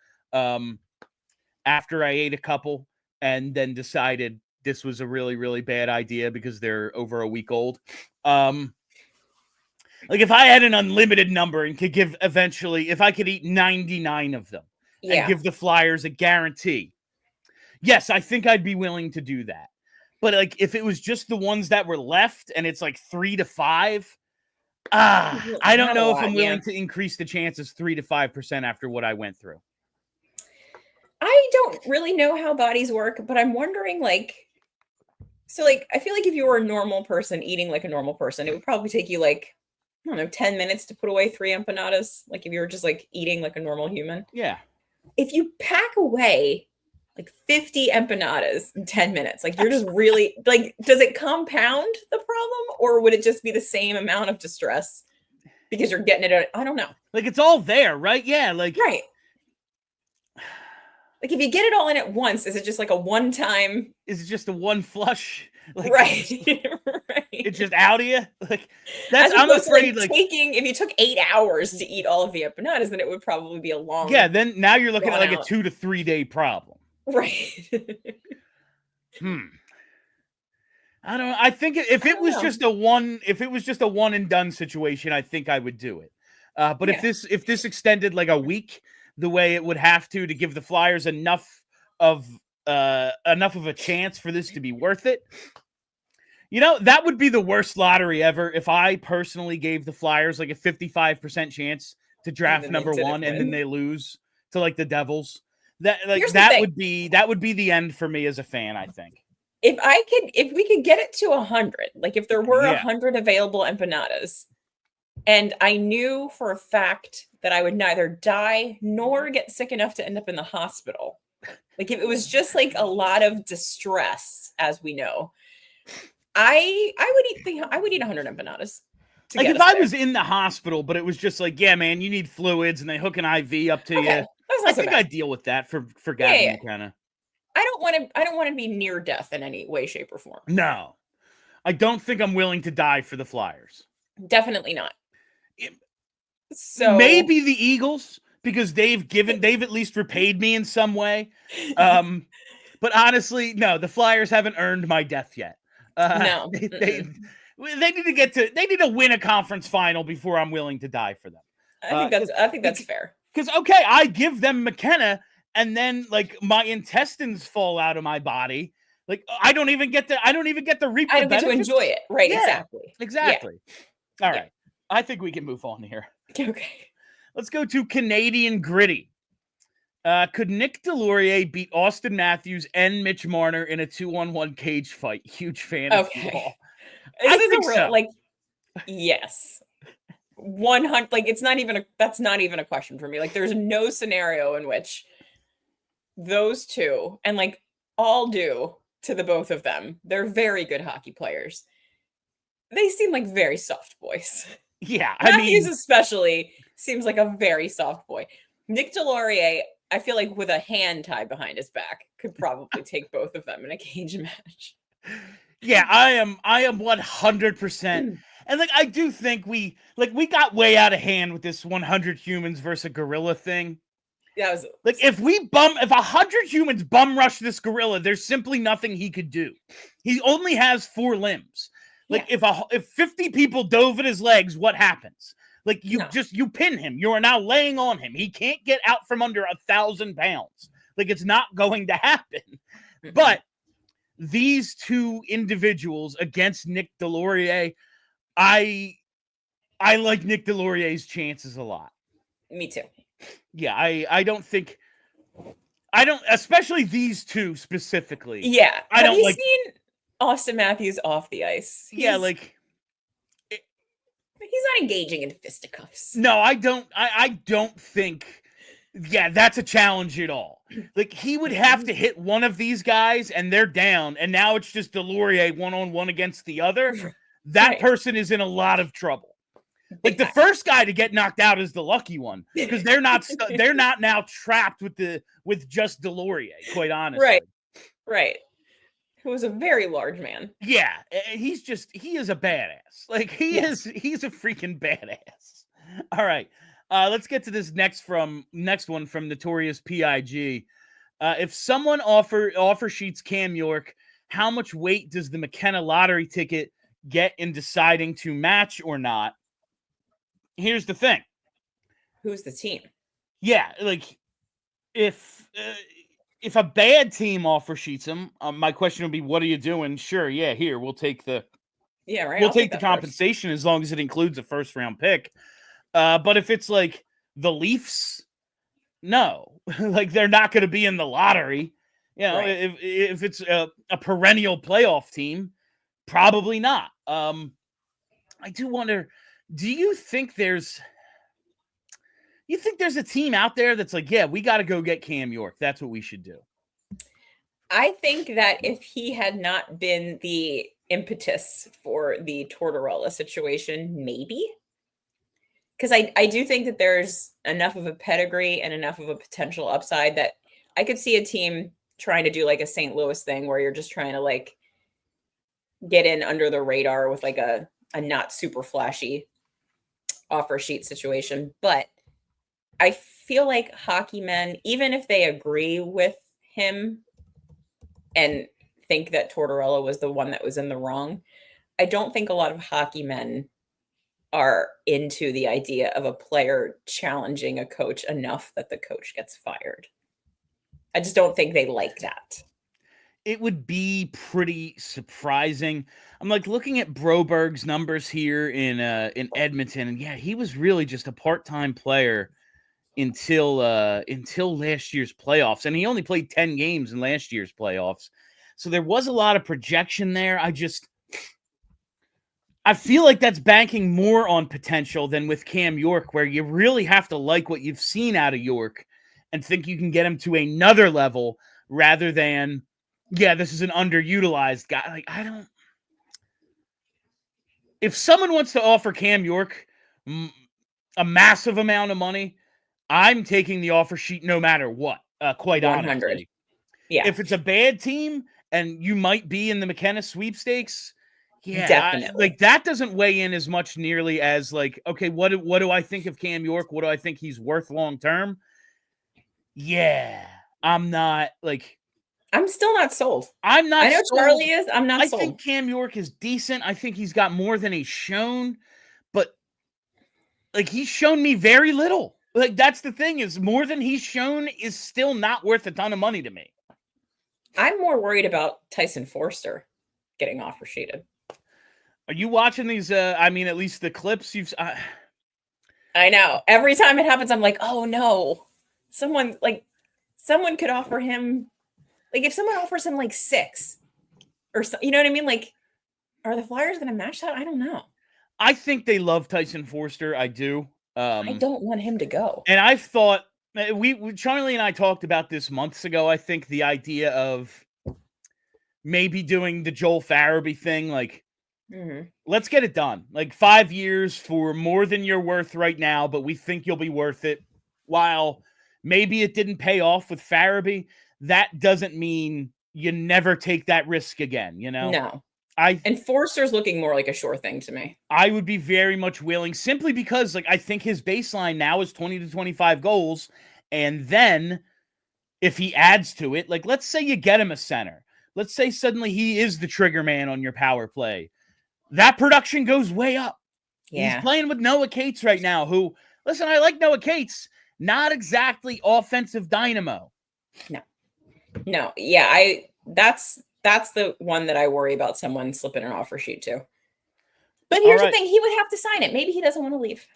[SPEAKER 1] after I ate a couple, and then decided this was a really, really bad idea because they're over a week old. If I had an unlimited number and could give if I could eat 99 of them and give the Flyers a guarantee, yes, I think I'd be willing to do that. But if it was just the ones that were left and it's like 3 to 5, I don't know if I'm willing to increase the chances 3 to 5% after what I went through.
[SPEAKER 2] I don't really know how bodies work, but I'm wondering I feel like if you were a normal person eating like a normal person, it would probably take you 10 minutes to put away 3 empanadas. If you were just eating like a normal human.
[SPEAKER 1] Yeah.
[SPEAKER 2] If you pack away 50 empanadas in 10 minutes, you're just really does it compound the problem, or would it just be the same amount of distress because you're getting it? I don't know.
[SPEAKER 1] It's all there, right? Yeah.
[SPEAKER 2] Right. Like if you get it all in at once, is it just like a one-time?
[SPEAKER 1] Is it just a one flush? Like
[SPEAKER 2] Right.
[SPEAKER 1] it's just out of you. Like
[SPEAKER 2] As
[SPEAKER 1] I'm
[SPEAKER 2] opposed
[SPEAKER 1] afraid
[SPEAKER 2] to like taking, if you took 8 hours to eat all of the empanadas, then it would probably be a long.
[SPEAKER 1] yeah, then now you're looking at like
[SPEAKER 2] drawn
[SPEAKER 1] a
[SPEAKER 2] out.
[SPEAKER 1] 2 to 3 day problem.
[SPEAKER 2] Right.
[SPEAKER 1] I don't know. I think if it was just a one and done situation, I think I would do it. But
[SPEAKER 2] Yeah.
[SPEAKER 1] if this extended like a week, the way it would have to give the Flyers enough of a chance for this to be worth it. You know, that would be the worst lottery ever if I personally gave the Flyers like a 55% chance to draft number 1 and then they lose to like the Devils. That would be the end for me as a fan, I think.
[SPEAKER 2] If we could get it to 100, like if there were 100 available empanadas, and I knew for a fact that I would neither die nor get sick enough to end up in the hospital. Like if it was just like a lot of distress, as we know, I would eat 100 empanadas.
[SPEAKER 1] Like if I was in the hospital, but it was just like, yeah, man, you need fluids and they hook an IV up to you. I think I'd deal with that for Gavin McKenna.
[SPEAKER 2] I don't want to be near death in any way, shape, or form.
[SPEAKER 1] No. I don't think I'm willing to die for the Flyers.
[SPEAKER 2] Definitely not.
[SPEAKER 1] So maybe the Eagles, because they've at least repaid me in some way. But honestly, no, the Flyers haven't earned my death yet.
[SPEAKER 2] No.
[SPEAKER 1] They need to win a conference final before I'm willing to die for them.
[SPEAKER 2] I think that's fair.
[SPEAKER 1] Because okay, I give them McKenna, and then like my intestines fall out of my body. Like I don't even get to reap. I don't
[SPEAKER 2] get to enjoy it. Right?
[SPEAKER 1] Yeah,
[SPEAKER 2] exactly.
[SPEAKER 1] Yeah. All right. I think we can move on here.
[SPEAKER 2] Okay.
[SPEAKER 1] Let's go to Canadian Gritty. Could Nick Deslauriers beat Austin Matthews and Mitch Marner in a 2-on-1 cage fight? Huge fan of football.
[SPEAKER 2] I think so. Like, yes. 100. Like, that's not even a question for me. Like, there's no scenario in which those two, and like all due to the both of them, they're very good hockey players. They seem like very soft boys.
[SPEAKER 1] Yeah,
[SPEAKER 2] Matthews especially seems like a very soft boy. Nick Deslauriers, I feel like with a hand tied behind his back, could probably take both of them in a cage match.
[SPEAKER 1] Yeah, I am 100%. And like I do think we got way out of hand with this 100 humans versus gorilla thing.
[SPEAKER 2] Yeah,
[SPEAKER 1] like if 100 humans bum rush this gorilla, there's simply nothing he could do. He only has 4 limbs. Like if 50 people dove at his legs, what happens? Like you pin him. You are now laying on him. He can't get out from under 1,000 pounds. Like it's not going to happen. But these two individuals against Nick Deslauriers, I like Nick Deslauriers' chances a lot.
[SPEAKER 2] Me too.
[SPEAKER 1] Yeah, I don't, especially these two specifically.
[SPEAKER 2] Yeah.
[SPEAKER 1] Have you
[SPEAKER 2] seen Austin Matthews off the ice?
[SPEAKER 1] He's not
[SPEAKER 2] engaging in fisticuffs.
[SPEAKER 1] No, I don't think. Yeah, that's a challenge at all. Like he would have to hit one of these guys, and they're down, and now it's just Deslauriers 1-on-1 against the other. That person is in a lot of trouble. Like the first guy to get knocked out is the lucky one because they're not now trapped with just Deslauriers. Quite honestly,
[SPEAKER 2] right. Who was a very large man.
[SPEAKER 1] Yeah, he is a badass. Like he's a freaking badass. All right, let's get to this next one from NotoriousPIG. If someone offer sheets Cam York, how much weight does the McKenna lottery ticket get in deciding to match or not? Here's the thing.
[SPEAKER 2] Who's the team?
[SPEAKER 1] Yeah, like if a bad team offer sheets him, my question would be, what are you doing? Sure, yeah, here, we'll take the We'll take the compensation as long as it includes a first round pick. But if it's like the Leafs, no. Like they're not going to be in the lottery. You know, if it's a perennial playoff team, probably not. I do wonder, do you think there's a team out there that's like, yeah, we got to go get Cam York. That's what we should do.
[SPEAKER 2] I think that if he had not been the impetus for the Tortorella situation, maybe. Because I do think that there's enough of a pedigree and enough of a potential upside that I could see a team trying to do like a St. Louis thing where you're just trying to like get in under the radar with like a not super flashy offer sheet situation. But I feel like hockey men, even if they agree with him and think that Tortorella was the one that was in the wrong, I don't think a lot of hockey men are into the idea of a player challenging a coach enough that the coach gets fired. I just don't think they like that.
[SPEAKER 1] It would be pretty surprising. I'm like looking at Broberg's numbers here in Edmonton, and yeah, he was really just a part-time player until last year's playoffs, and he only played 10 games in last year's playoffs. So there was a lot of projection there. I feel like that's banking more on potential than with Cam York, where you really have to like what you've seen out of York and think you can get him to another level rather than, yeah, this is an underutilized guy. Like, if someone wants to offer Cam York a massive amount of money, I'm taking the offer sheet no matter what, quite
[SPEAKER 2] 100.
[SPEAKER 1] honestly.
[SPEAKER 2] Yeah.
[SPEAKER 1] If it's a bad team and you might be in the McKenna sweepstakes, yeah,
[SPEAKER 2] definitely.
[SPEAKER 1] that doesn't weigh in as much nearly as like, okay, what do I think of Cam York? What do I think he's worth long term? Yeah, I'm
[SPEAKER 2] still not sold.
[SPEAKER 1] I'm not
[SPEAKER 2] I know
[SPEAKER 1] sold.
[SPEAKER 2] Charlie is. I'm not sold.
[SPEAKER 1] I think Cam York is decent. I think he's got more than he's shown, but like he's shown me very little. Like that's the thing, is more than he's shown is still not worth a ton of money to me.
[SPEAKER 2] I'm more worried about Tyson Forster getting offer sheeted.
[SPEAKER 1] Are you watching these? I mean, at least the clips you've.
[SPEAKER 2] I know. Every time it happens, I'm like, oh no, someone could offer him. Like if someone offers him like 6 or so, you know what I mean? Like, are the Flyers going to match that? I don't know.
[SPEAKER 1] I think they love Tyson Forster. I do.
[SPEAKER 2] I don't want him to go.
[SPEAKER 1] And I've thought, Charlie and I talked about this months ago. I think the idea of maybe doing the Joel Farabee thing, like, let's get it done. Like 5 years for more than you're worth right now, but we think you'll be worth it. While maybe it didn't pay off with Farabee, that doesn't mean you never take that risk again, you know?
[SPEAKER 2] No.
[SPEAKER 1] And
[SPEAKER 2] Forster's looking more like a sure thing to me.
[SPEAKER 1] I would be very much willing, simply because like I think his baseline now is 20 to 25 goals. And then if he adds to it, like let's say you get him a center. Let's say suddenly he is the trigger man on your power play. That production goes way up. Yeah. He's playing with Noah Cates right now, who, listen, I like Noah Cates, not exactly offensive dynamo.
[SPEAKER 2] No. Yeah, that's the one that I worry about someone slipping an offer sheet to. But here's the thing, he would have to sign it. Maybe he doesn't want to leave.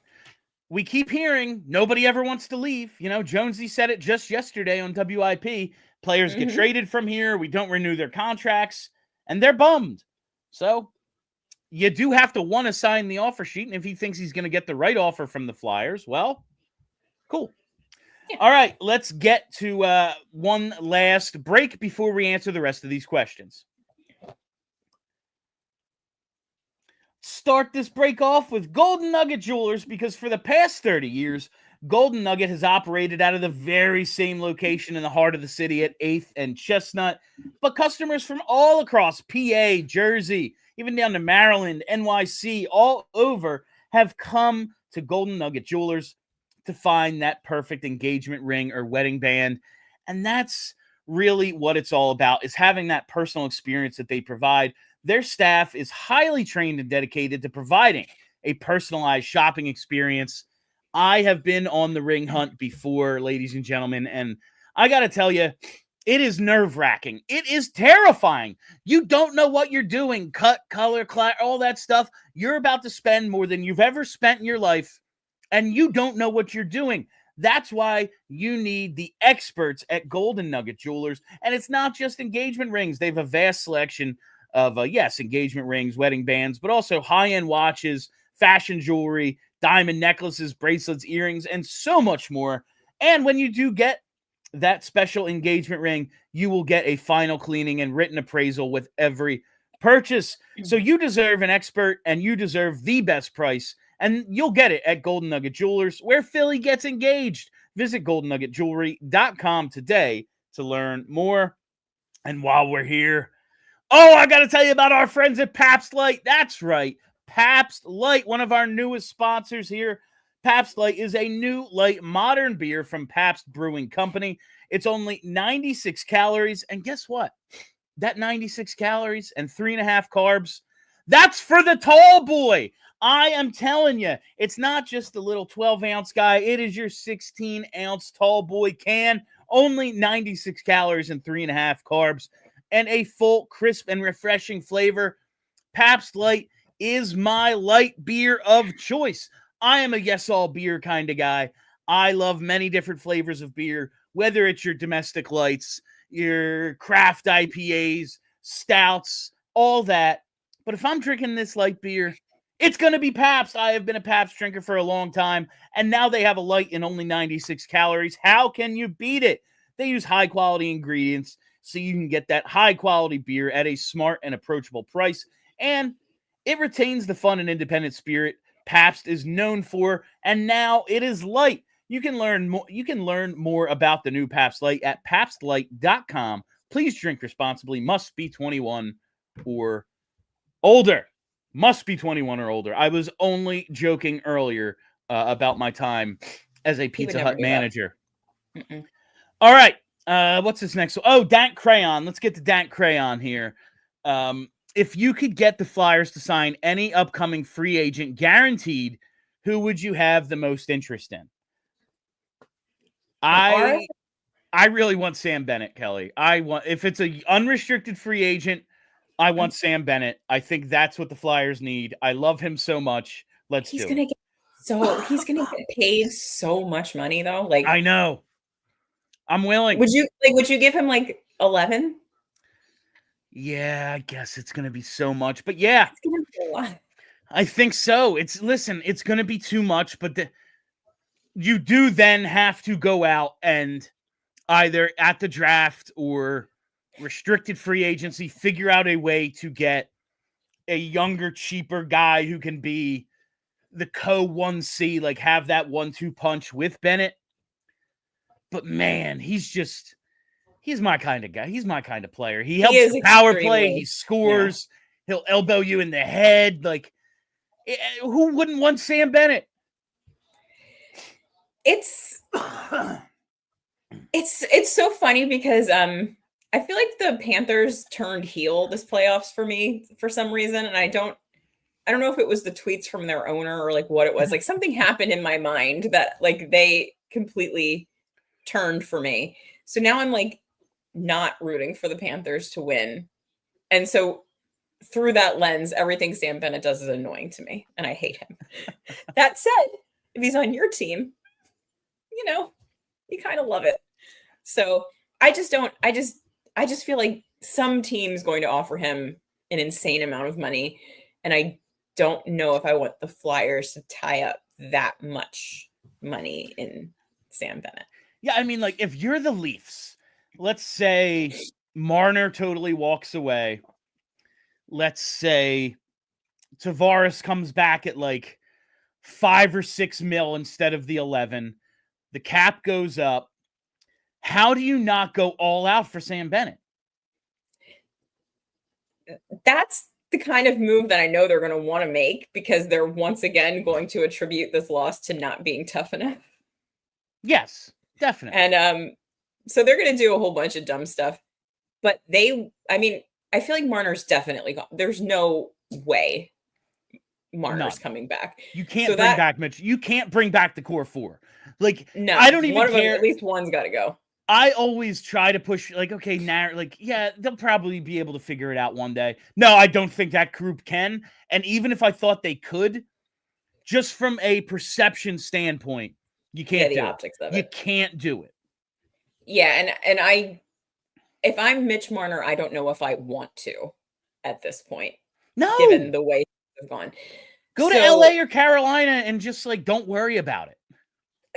[SPEAKER 1] We keep hearing nobody ever wants to leave. You know, Jonesy said it just yesterday on WIP. Players get traded from here. We don't renew their contracts, and they're bummed. So you do have to want to sign the offer sheet. And if he thinks he's going to get the right offer from the Flyers, well, cool. Yeah. All right, let's get to one last break before we answer the rest of these questions. Start this break off with Golden Nugget Jewelers, because for the past 30 years, Golden Nugget has operated out of the very same location in the heart of the city at 8th and Chestnut. But customers from all across PA, Jersey, even down to Maryland, NYC, all over have come to Golden Nugget Jewelers to find that perfect engagement ring or wedding band. And that's really what it's all about, is having that personal experience that they provide. Their staff is highly trained and dedicated to providing a personalized shopping experience. I have been on the ring hunt before, ladies and gentlemen, and I got to tell you, it is nerve-wracking. It is terrifying. You don't know what you're doing. Cut, color, all that stuff. You're about to spend more than you've ever spent in your life, and you don't know what you're doing. That's why you need the experts at Golden Nugget Jewelers. And it's not just engagement rings. They have a vast selection of, engagement rings, wedding bands, but also high-end watches, fashion jewelry, diamond necklaces, bracelets, earrings, and so much more. And when you do get that special engagement ring, you will get a final cleaning and written appraisal with every purchase. So you deserve an expert, and you deserve the best price, and you'll get it at Golden Nugget Jewelers, where Philly gets engaged. Visit goldennuggetjewelry.com today to learn more. And while we're here, oh, I got to tell you about our friends at Pabst Light. That's right. Pabst Light, one of our newest sponsors here. Pabst Light is a new light modern beer from Pabst Brewing Company. It's only 96 calories. And guess what? That 96 calories and 3.5 carbs, that's for the tall boy. I am telling you, it's not just a little 12-ounce guy. It is your 16-ounce tall boy can. Only 96 calories and 3.5 carbs and a full, crisp, and refreshing flavor. Pabst Light is my light beer of choice. I am a yes-all beer kind of guy. I love many different flavors of beer, whether it's your domestic lights, your craft IPAs, stouts, all that. But if I'm drinking this light beer, it's going to be Pabst. I have been a Pabst drinker for a long time, and now they have a light in only 96 calories. How can you beat it? They use high-quality ingredients so you can get that high-quality beer at a smart and approachable price, and it retains the fun and independent spirit Pabst is known for, and now it is light. You can learn more about the new Pabst Light at pabstlight.com. Please drink responsibly. Must be 21 or older. Must be 21 or older. I was only joking earlier about my time as a Pizza Hut manager. All right. What's this next one? Oh, DankCrayon. Let's get to DankCrayon here. If you could get the Flyers to sign any upcoming free agent guaranteed, who would you have the most interest in? I really want Sam Bennett, Kelly. If it's an unrestricted free agent, I want Sam Bennett. I think that's what the Flyers need. I love him so much. He's gonna
[SPEAKER 2] get paid so much money though. Like,
[SPEAKER 1] I know. I'm willing.
[SPEAKER 2] Would you give him like 11?
[SPEAKER 1] Yeah, I guess it's gonna be so much, but yeah,
[SPEAKER 2] it's gonna be a lot.
[SPEAKER 1] I think so. It's gonna be too much, but you do then have to go out and either at the draft or restricted free agency, figure out a way to get a younger, cheaper guy who can be the co-1C, like have that 1-2 punch with Bennett. But man, he's my kind of guy. He's my kind of player. He helps the power play. He scores. Yeah. He'll elbow you in the head. Like, who wouldn't want Sam Bennett?
[SPEAKER 2] It's so funny because I feel like the Panthers turned heel this playoffs for me for some reason, and I don't know if it was the tweets from their owner or like what it was. Like something happened in my mind that like they completely turned for me. So now I'm like not rooting for the Panthers to win. And so through that lens, everything Sam Bennett does is annoying to me and I hate him. That said, if he's on your team, you kind of love it. So I just feel like some team's going to offer him an insane amount of money. And I don't know if I want the Flyers to tie up that much money in Sam Bennett.
[SPEAKER 1] Yeah, I mean, like, if you're the Leafs, let's say Marner totally walks away. Let's say Tavares comes back at like 5 or 6 mil instead of the 11. The cap goes up. How do you not go all out for Sam Bennett?
[SPEAKER 2] That's the kind of move that I know they're going to want to make because they're once again going to attribute this loss to not being tough enough.
[SPEAKER 1] Yes, definitely.
[SPEAKER 2] And so they're going to do a whole bunch of dumb stuff. But I feel like Marner's definitely gone. There's no way Marner's coming back.
[SPEAKER 1] You can't bring back Mitch. You can't bring back the core four. Like,
[SPEAKER 2] no,
[SPEAKER 1] I don't even care.
[SPEAKER 2] At least one's got to go.
[SPEAKER 1] I always try to push, like, okay, now, like, yeah, they'll probably be able to figure it out one day. No, I don't think that group can. And even if I thought they could, just from a perception standpoint, you can't do
[SPEAKER 2] optics
[SPEAKER 1] it.
[SPEAKER 2] Of it.
[SPEAKER 1] You can't do it.
[SPEAKER 2] Yeah, and if I'm Mitch Marner, I don't know if I want to at this point.
[SPEAKER 1] No.
[SPEAKER 2] Given the way they've gone.
[SPEAKER 1] Go to LA or Carolina and just, like, don't worry about it.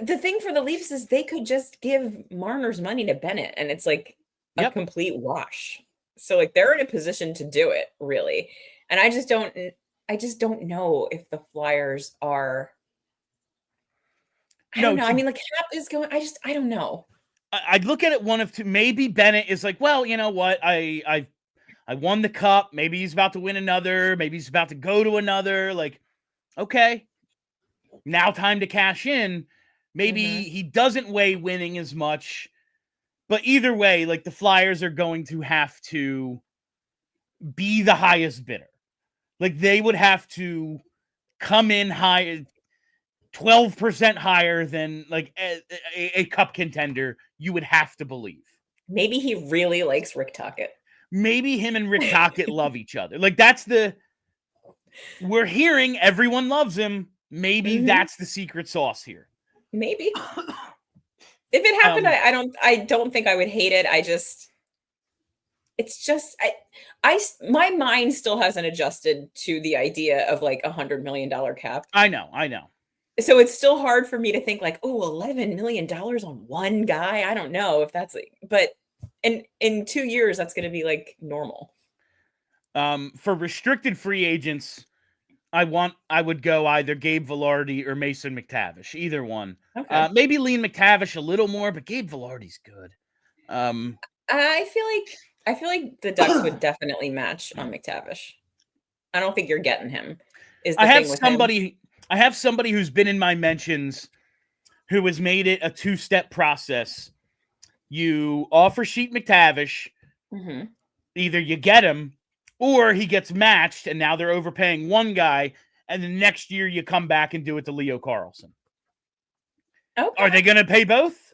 [SPEAKER 2] The thing for the Leafs is they could just give Marner's money to Bennett and it's like a complete wash. So like they're in a position to do it really. And I just don't know if the Flyers are, I don't know. I mean, like cap is going, I don't know.
[SPEAKER 1] I'd look at it one of two. Maybe Bennett is like, well, you know what? I won the cup. Maybe he's about to win another. Maybe he's about to go to another. Like, okay, now time to cash in. Maybe he doesn't weigh winning as much. But either way, like the Flyers are going to have to be the highest bidder. Like they would have to come in high, 12% higher than like a cup contender. You would have to believe.
[SPEAKER 2] Maybe he really likes Rick Tocchet.
[SPEAKER 1] Maybe him and Rick Tocchet love each other. Like we're hearing everyone loves him. Maybe that's the secret sauce here.
[SPEAKER 2] Maybe. If it happened, I don't think I would hate it. It's just, my mind still hasn't adjusted to the idea of like $100 million cap.
[SPEAKER 1] I know.
[SPEAKER 2] So it's still hard for me to think like, oh, $11 million on one guy. I don't know if that's like, but in 2 years, that's going to be like normal.
[SPEAKER 1] For restricted free agents, I would go either Gabe Vilardi or Mason McTavish, either one.
[SPEAKER 2] Okay.
[SPEAKER 1] Maybe lean McTavish a little more, but Gabe Vilardi's good.
[SPEAKER 2] I feel like the Ducks would definitely match on McTavish. I don't think you're getting him. I
[SPEAKER 1] have somebody who's been in my mentions who has made it a 2-step process. You offer sheet McTavish, either you get him or he gets matched, and now they're overpaying one guy, and the next year you come back and do it to Leo Carlson.
[SPEAKER 2] Okay.
[SPEAKER 1] Are they going to pay both?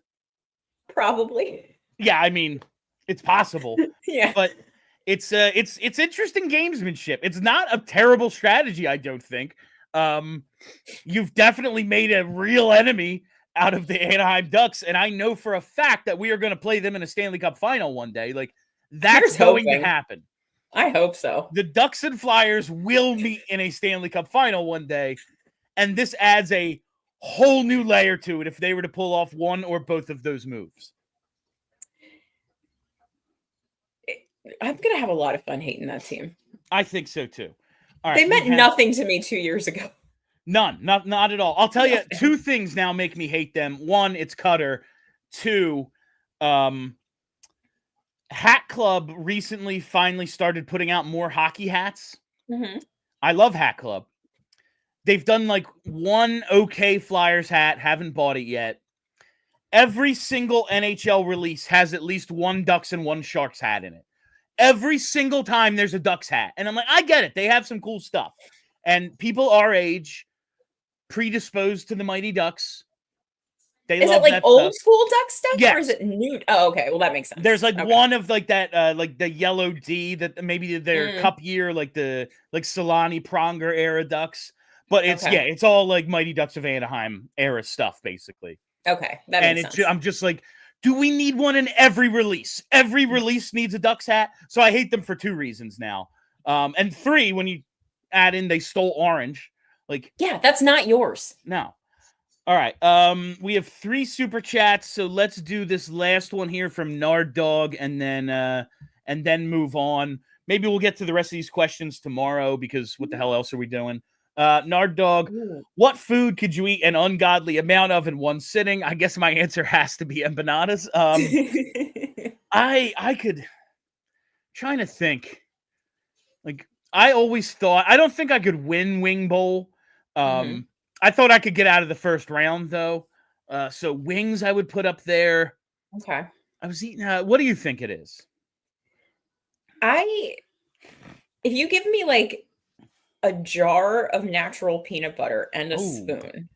[SPEAKER 2] Probably.
[SPEAKER 1] Yeah, I mean, it's possible.
[SPEAKER 2] Yeah.
[SPEAKER 1] But it's interesting gamesmanship. It's not a terrible strategy, I don't think. You've definitely made a real enemy out of the Anaheim Ducks, and I know for a fact that we are going to play them in a Stanley Cup final one day. Like, that's going to happen.
[SPEAKER 2] I hope so.
[SPEAKER 1] The Ducks and Flyers will meet in a Stanley Cup final one day, and this adds a whole new layer to it if they were to pull off one or both of those moves.
[SPEAKER 2] I'm going to have a lot of fun hating that team.
[SPEAKER 1] I think so, too. All right,
[SPEAKER 2] they meant nothing to me 2 years ago.
[SPEAKER 1] None. Not at all. I'll tell you, two things now make me hate them. One, it's Cutter. Two, Hat Club recently finally started putting out more hockey hats. I love Hat Club. They've done like one okay Flyers hat, haven't bought it yet. Every single NHL release has at least one Ducks and one Sharks hat in it. Every single time there's a Ducks hat. And I'm like, I get it. They have some cool stuff. And people our age predisposed to the Mighty Ducks.
[SPEAKER 2] Is it like old school Duck stuff?
[SPEAKER 1] Yes.
[SPEAKER 2] Or is it new? Oh, okay. Well, that makes sense.
[SPEAKER 1] There's like one of like that, like the yellow D that maybe their cup year, like the Solani Pronger era Ducks. But it's it's all like Mighty Ducks of Anaheim era stuff, basically.
[SPEAKER 2] Okay. That makes sense.
[SPEAKER 1] I'm just like, do we need one in every release? Every release needs a Ducks hat. So I hate them for 2 reasons now. And 3, when you add in they stole orange. Like,
[SPEAKER 2] yeah, that's not yours.
[SPEAKER 1] No. All right. We have 3 super chats, so let's do this last one here from Nard Dog and then move on. Maybe we'll get to the rest of these questions tomorrow because what the hell else are we doing? Nard Dog, what food could you eat an ungodly amount of in one sitting? I guess my answer has to be empanadas. I could trying to think. Like, I always thought I don't think I could win Wing Bowl. I thought I could get out of the first round though. So wings I would put up there.
[SPEAKER 2] Okay.
[SPEAKER 1] I was eating what do you think it is?
[SPEAKER 2] If you give me like a jar of natural peanut butter and a spoon,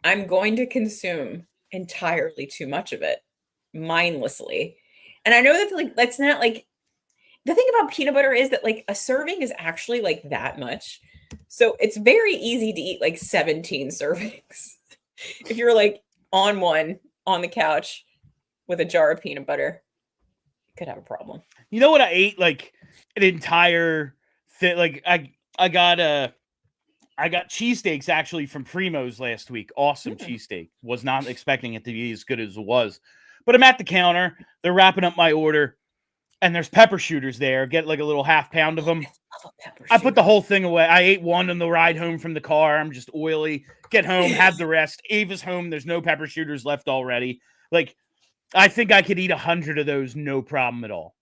[SPEAKER 2] I'm going to consume entirely too much of it mindlessly. And I know that like that's not like the thing about peanut butter is that like a serving is actually like that much. So it's very easy to eat like 17 servings. If you're like on the couch with a jar of peanut butter, you could have a problem.
[SPEAKER 1] You know what I ate? Like an entire thing. Like I got cheesesteaks actually from Primo's last week. Awesome cheesesteak. Was not expecting it to be as good as it was. But I'm at the counter. They're wrapping up my order. And there's pepper shooters there. Get like a little half pound of them. I put the whole thing away. I ate one on the ride home from the car. I'm just oily. Get home, have the rest. Ava's home. There's no pepper shooters left already. Like, I think I could eat 100 of those, no problem at all.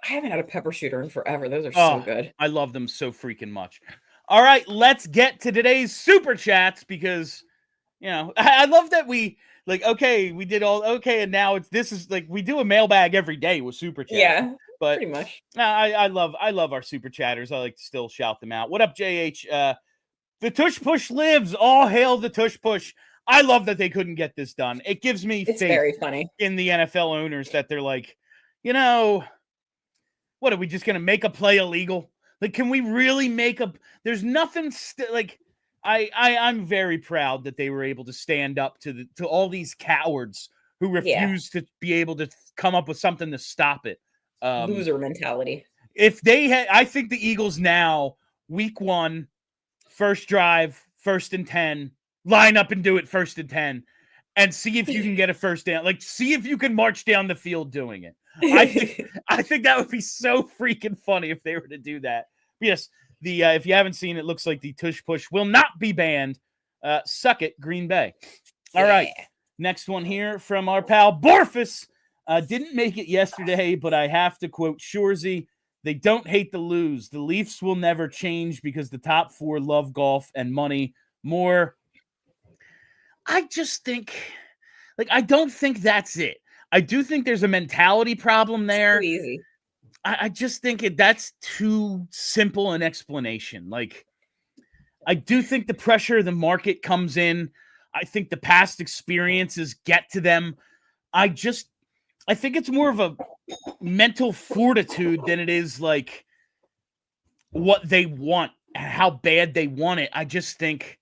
[SPEAKER 2] I haven't had a pepper shooter in forever. Those are so
[SPEAKER 1] Oh,
[SPEAKER 2] good.
[SPEAKER 1] I love them so freaking much. All right, let's get to today's super chats because, you know, I love that we like, okay, we did all okay, and now this is like we do a mailbag every day with super chat.
[SPEAKER 2] Yeah,
[SPEAKER 1] but
[SPEAKER 2] pretty much.
[SPEAKER 1] I love our super chatters. I like to still shout them out. What up, JH? The tush push lives. All hail the tush push. I love that they couldn't get this done. It gives me
[SPEAKER 2] It's
[SPEAKER 1] faith
[SPEAKER 2] very funny
[SPEAKER 1] in the NFL owners that they're like, you know, what are we just gonna make a play illegal? Like, can we really make a? There's nothing like. I'm very proud that they were able to stand up to all these cowards who refuse to be able to come up with something to stop it.
[SPEAKER 2] Loser mentality.
[SPEAKER 1] If they had, I think the Eagles now, week 1, first drive, 1st and 10, line up and do it 1st and 10, and see if you can get a first down. Like, see if you can march down the field doing it. I think that would be so freaking funny if they were to do that. Yes. If you haven't seen it, looks like the tush push will not be banned. Suck it, Green Bay. All right. Next one here from our pal Borfus. Didn't make it yesterday, but I have to quote Shorzy. They don't hate the lose. The Leafs will never change because the top 4 love golf and money more. I just think, like, I don't think that's it. I do think there's a mentality problem there.
[SPEAKER 2] Too easy.
[SPEAKER 1] I just think that's too simple an explanation. Like, I do think the pressure of the market comes in. I think the past experiences get to them. I think it's more of a mental fortitude than it is like what they want, how bad they want it. I just think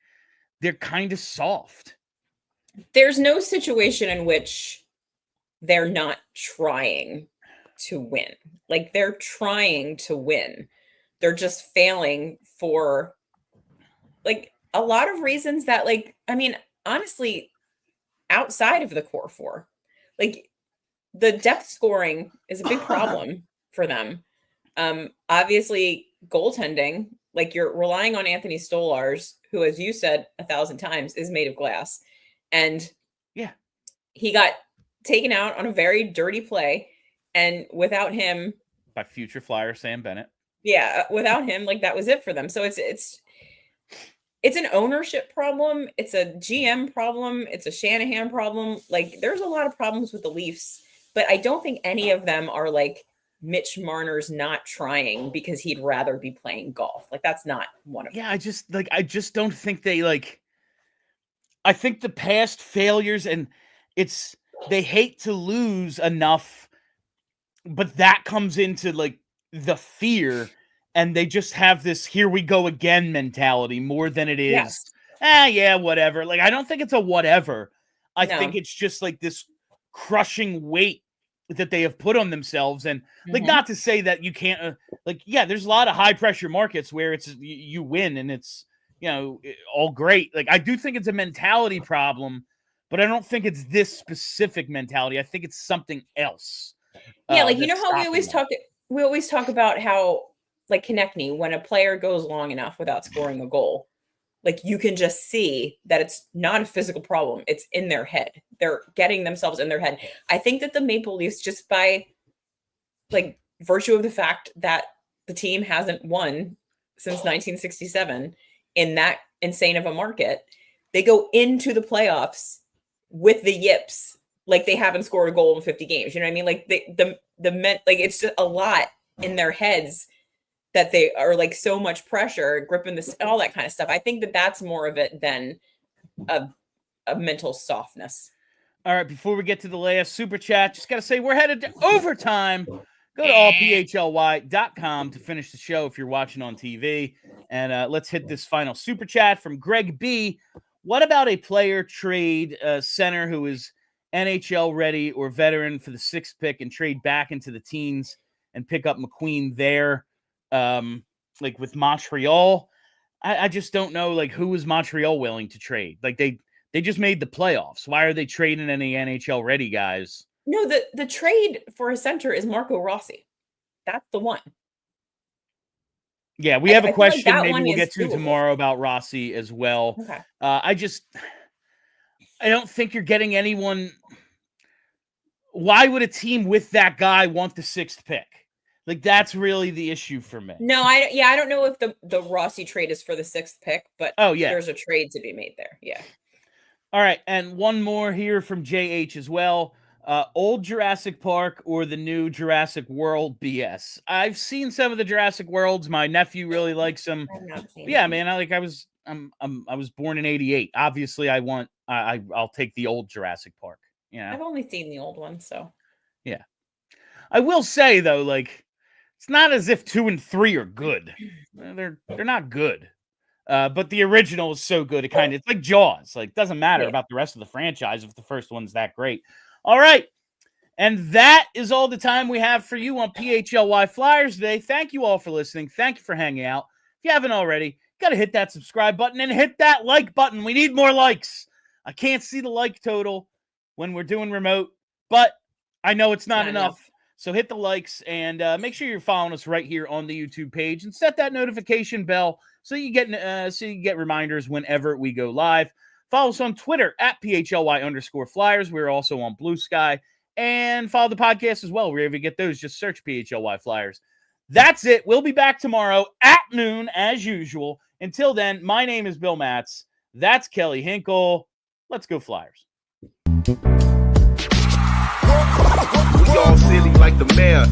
[SPEAKER 1] they're kind of soft.
[SPEAKER 2] There's no situation in which they're not trying to win. Like, they're trying to win. They're just failing for like a lot of reasons that, like, I mean, honestly, outside of the core 4, like, the depth scoring is a big problem for them. Obviously, goaltending, like, you're relying on Anthony Stolarz, who, as you said 1,000 times, is made of glass. And
[SPEAKER 1] yeah,
[SPEAKER 2] he got taken out on a very dirty play. And without him,
[SPEAKER 1] by future Flyer Sam Bennett.
[SPEAKER 2] Yeah, without him, like, that was it for them. So it's an ownership problem. It's a GM problem. It's a Shanahan problem. Like, there's a lot of problems with the Leafs, but I don't think any of them are like Mitch Marner's not trying because he'd rather be playing golf. Like, that's not one of them.
[SPEAKER 1] Yeah, I just don't think they like. I think the past failures and they hate to lose enough, but that comes into like the fear, and they just have this "here we go again" mentality more than it is. Yeah, whatever. Like, I don't think it's a whatever. I think it's just like this crushing weight that they have put on themselves, and like, not to say that you can't. Like, yeah, there's a lot of high pressure markets where it's you win and it's, you know, all great. Like, I do think it's a mentality problem, but I don't think it's this specific mentality. I think it's something else.
[SPEAKER 2] Yeah, like, you know how we always talk about how, like, Konechny, when a player goes long enough without scoring a goal, like, you can just see that it's not a physical problem. It's in their head. They're getting themselves in their head. I think that the Maple Leafs, just by, like, virtue of the fact that the team hasn't won since 1967 in that insane of a market, they go into the playoffs with the yips like they haven't scored a goal in 50 games. You know what I mean? Like, like, it's just a lot in their heads that they are, like, so much pressure, gripping this, all that kind of stuff. I think that that's more of it than a mental softness.
[SPEAKER 1] All right, before we get to the last super chat, just got to say we're headed to overtime. Go to allphly.com to finish the show if you're watching on TV. And let's hit this final super chat from Greg B. What about a player trade center who is NHL ready or veteran for the 6th pick and trade back into the teens and pick up McQueen there, like with Montreal? I just don't know, like, who is Montreal willing to trade? Like, they just made the playoffs. Why are they trading any NHL ready guys?
[SPEAKER 2] No, the trade for a center is Marco Rossi. That's the one.
[SPEAKER 1] Yeah, we have a question
[SPEAKER 2] like
[SPEAKER 1] maybe we'll get to tomorrow about Rossi as well.
[SPEAKER 2] Okay.
[SPEAKER 1] I don't think you're getting anyone. why would a team with that guy want the 6th pick? Like, that's really the issue for me.
[SPEAKER 2] No, I don't know if the Rossi trade is for the 6th pick, but there's a trade to be made there. Yeah.
[SPEAKER 1] All right, and one more here from JH as well. Old Jurassic Park or the new Jurassic World BS? I've seen some of the Jurassic Worlds. My nephew really likes them. Yeah, man. I was born in '88. Obviously, I'll take the old Jurassic Park. Yeah,
[SPEAKER 2] I've only seen the old one, so
[SPEAKER 1] yeah. I will say though, like, it's not as if 2 and 3 are good. They're not good. But the original is so good. It's like Jaws. Like, doesn't matter about the rest of the franchise if the first one's that great. All right. And that is all the time we have for you on PHLY Flyers today. Thank you all for listening. Thank you for hanging out. If you haven't already, got to hit that subscribe button and hit that like button. We need more likes. I can't see the like total when we're doing remote, but I know it's not enough. So hit the likes and make sure you're following us right here on the YouTube page and set that notification bell so you get reminders whenever we go live. Follow us on Twitter at PHLY_Flyers. We're also on Blue Sky. And follow the podcast as well. Wherever you get those, just search PHLY Flyers. That's it. We'll be back tomorrow at noon as usual. Until then, my name is Bill Matz. That's Kelly Hinkle. Let's go Flyers.
[SPEAKER 3] We all silly like the mayor.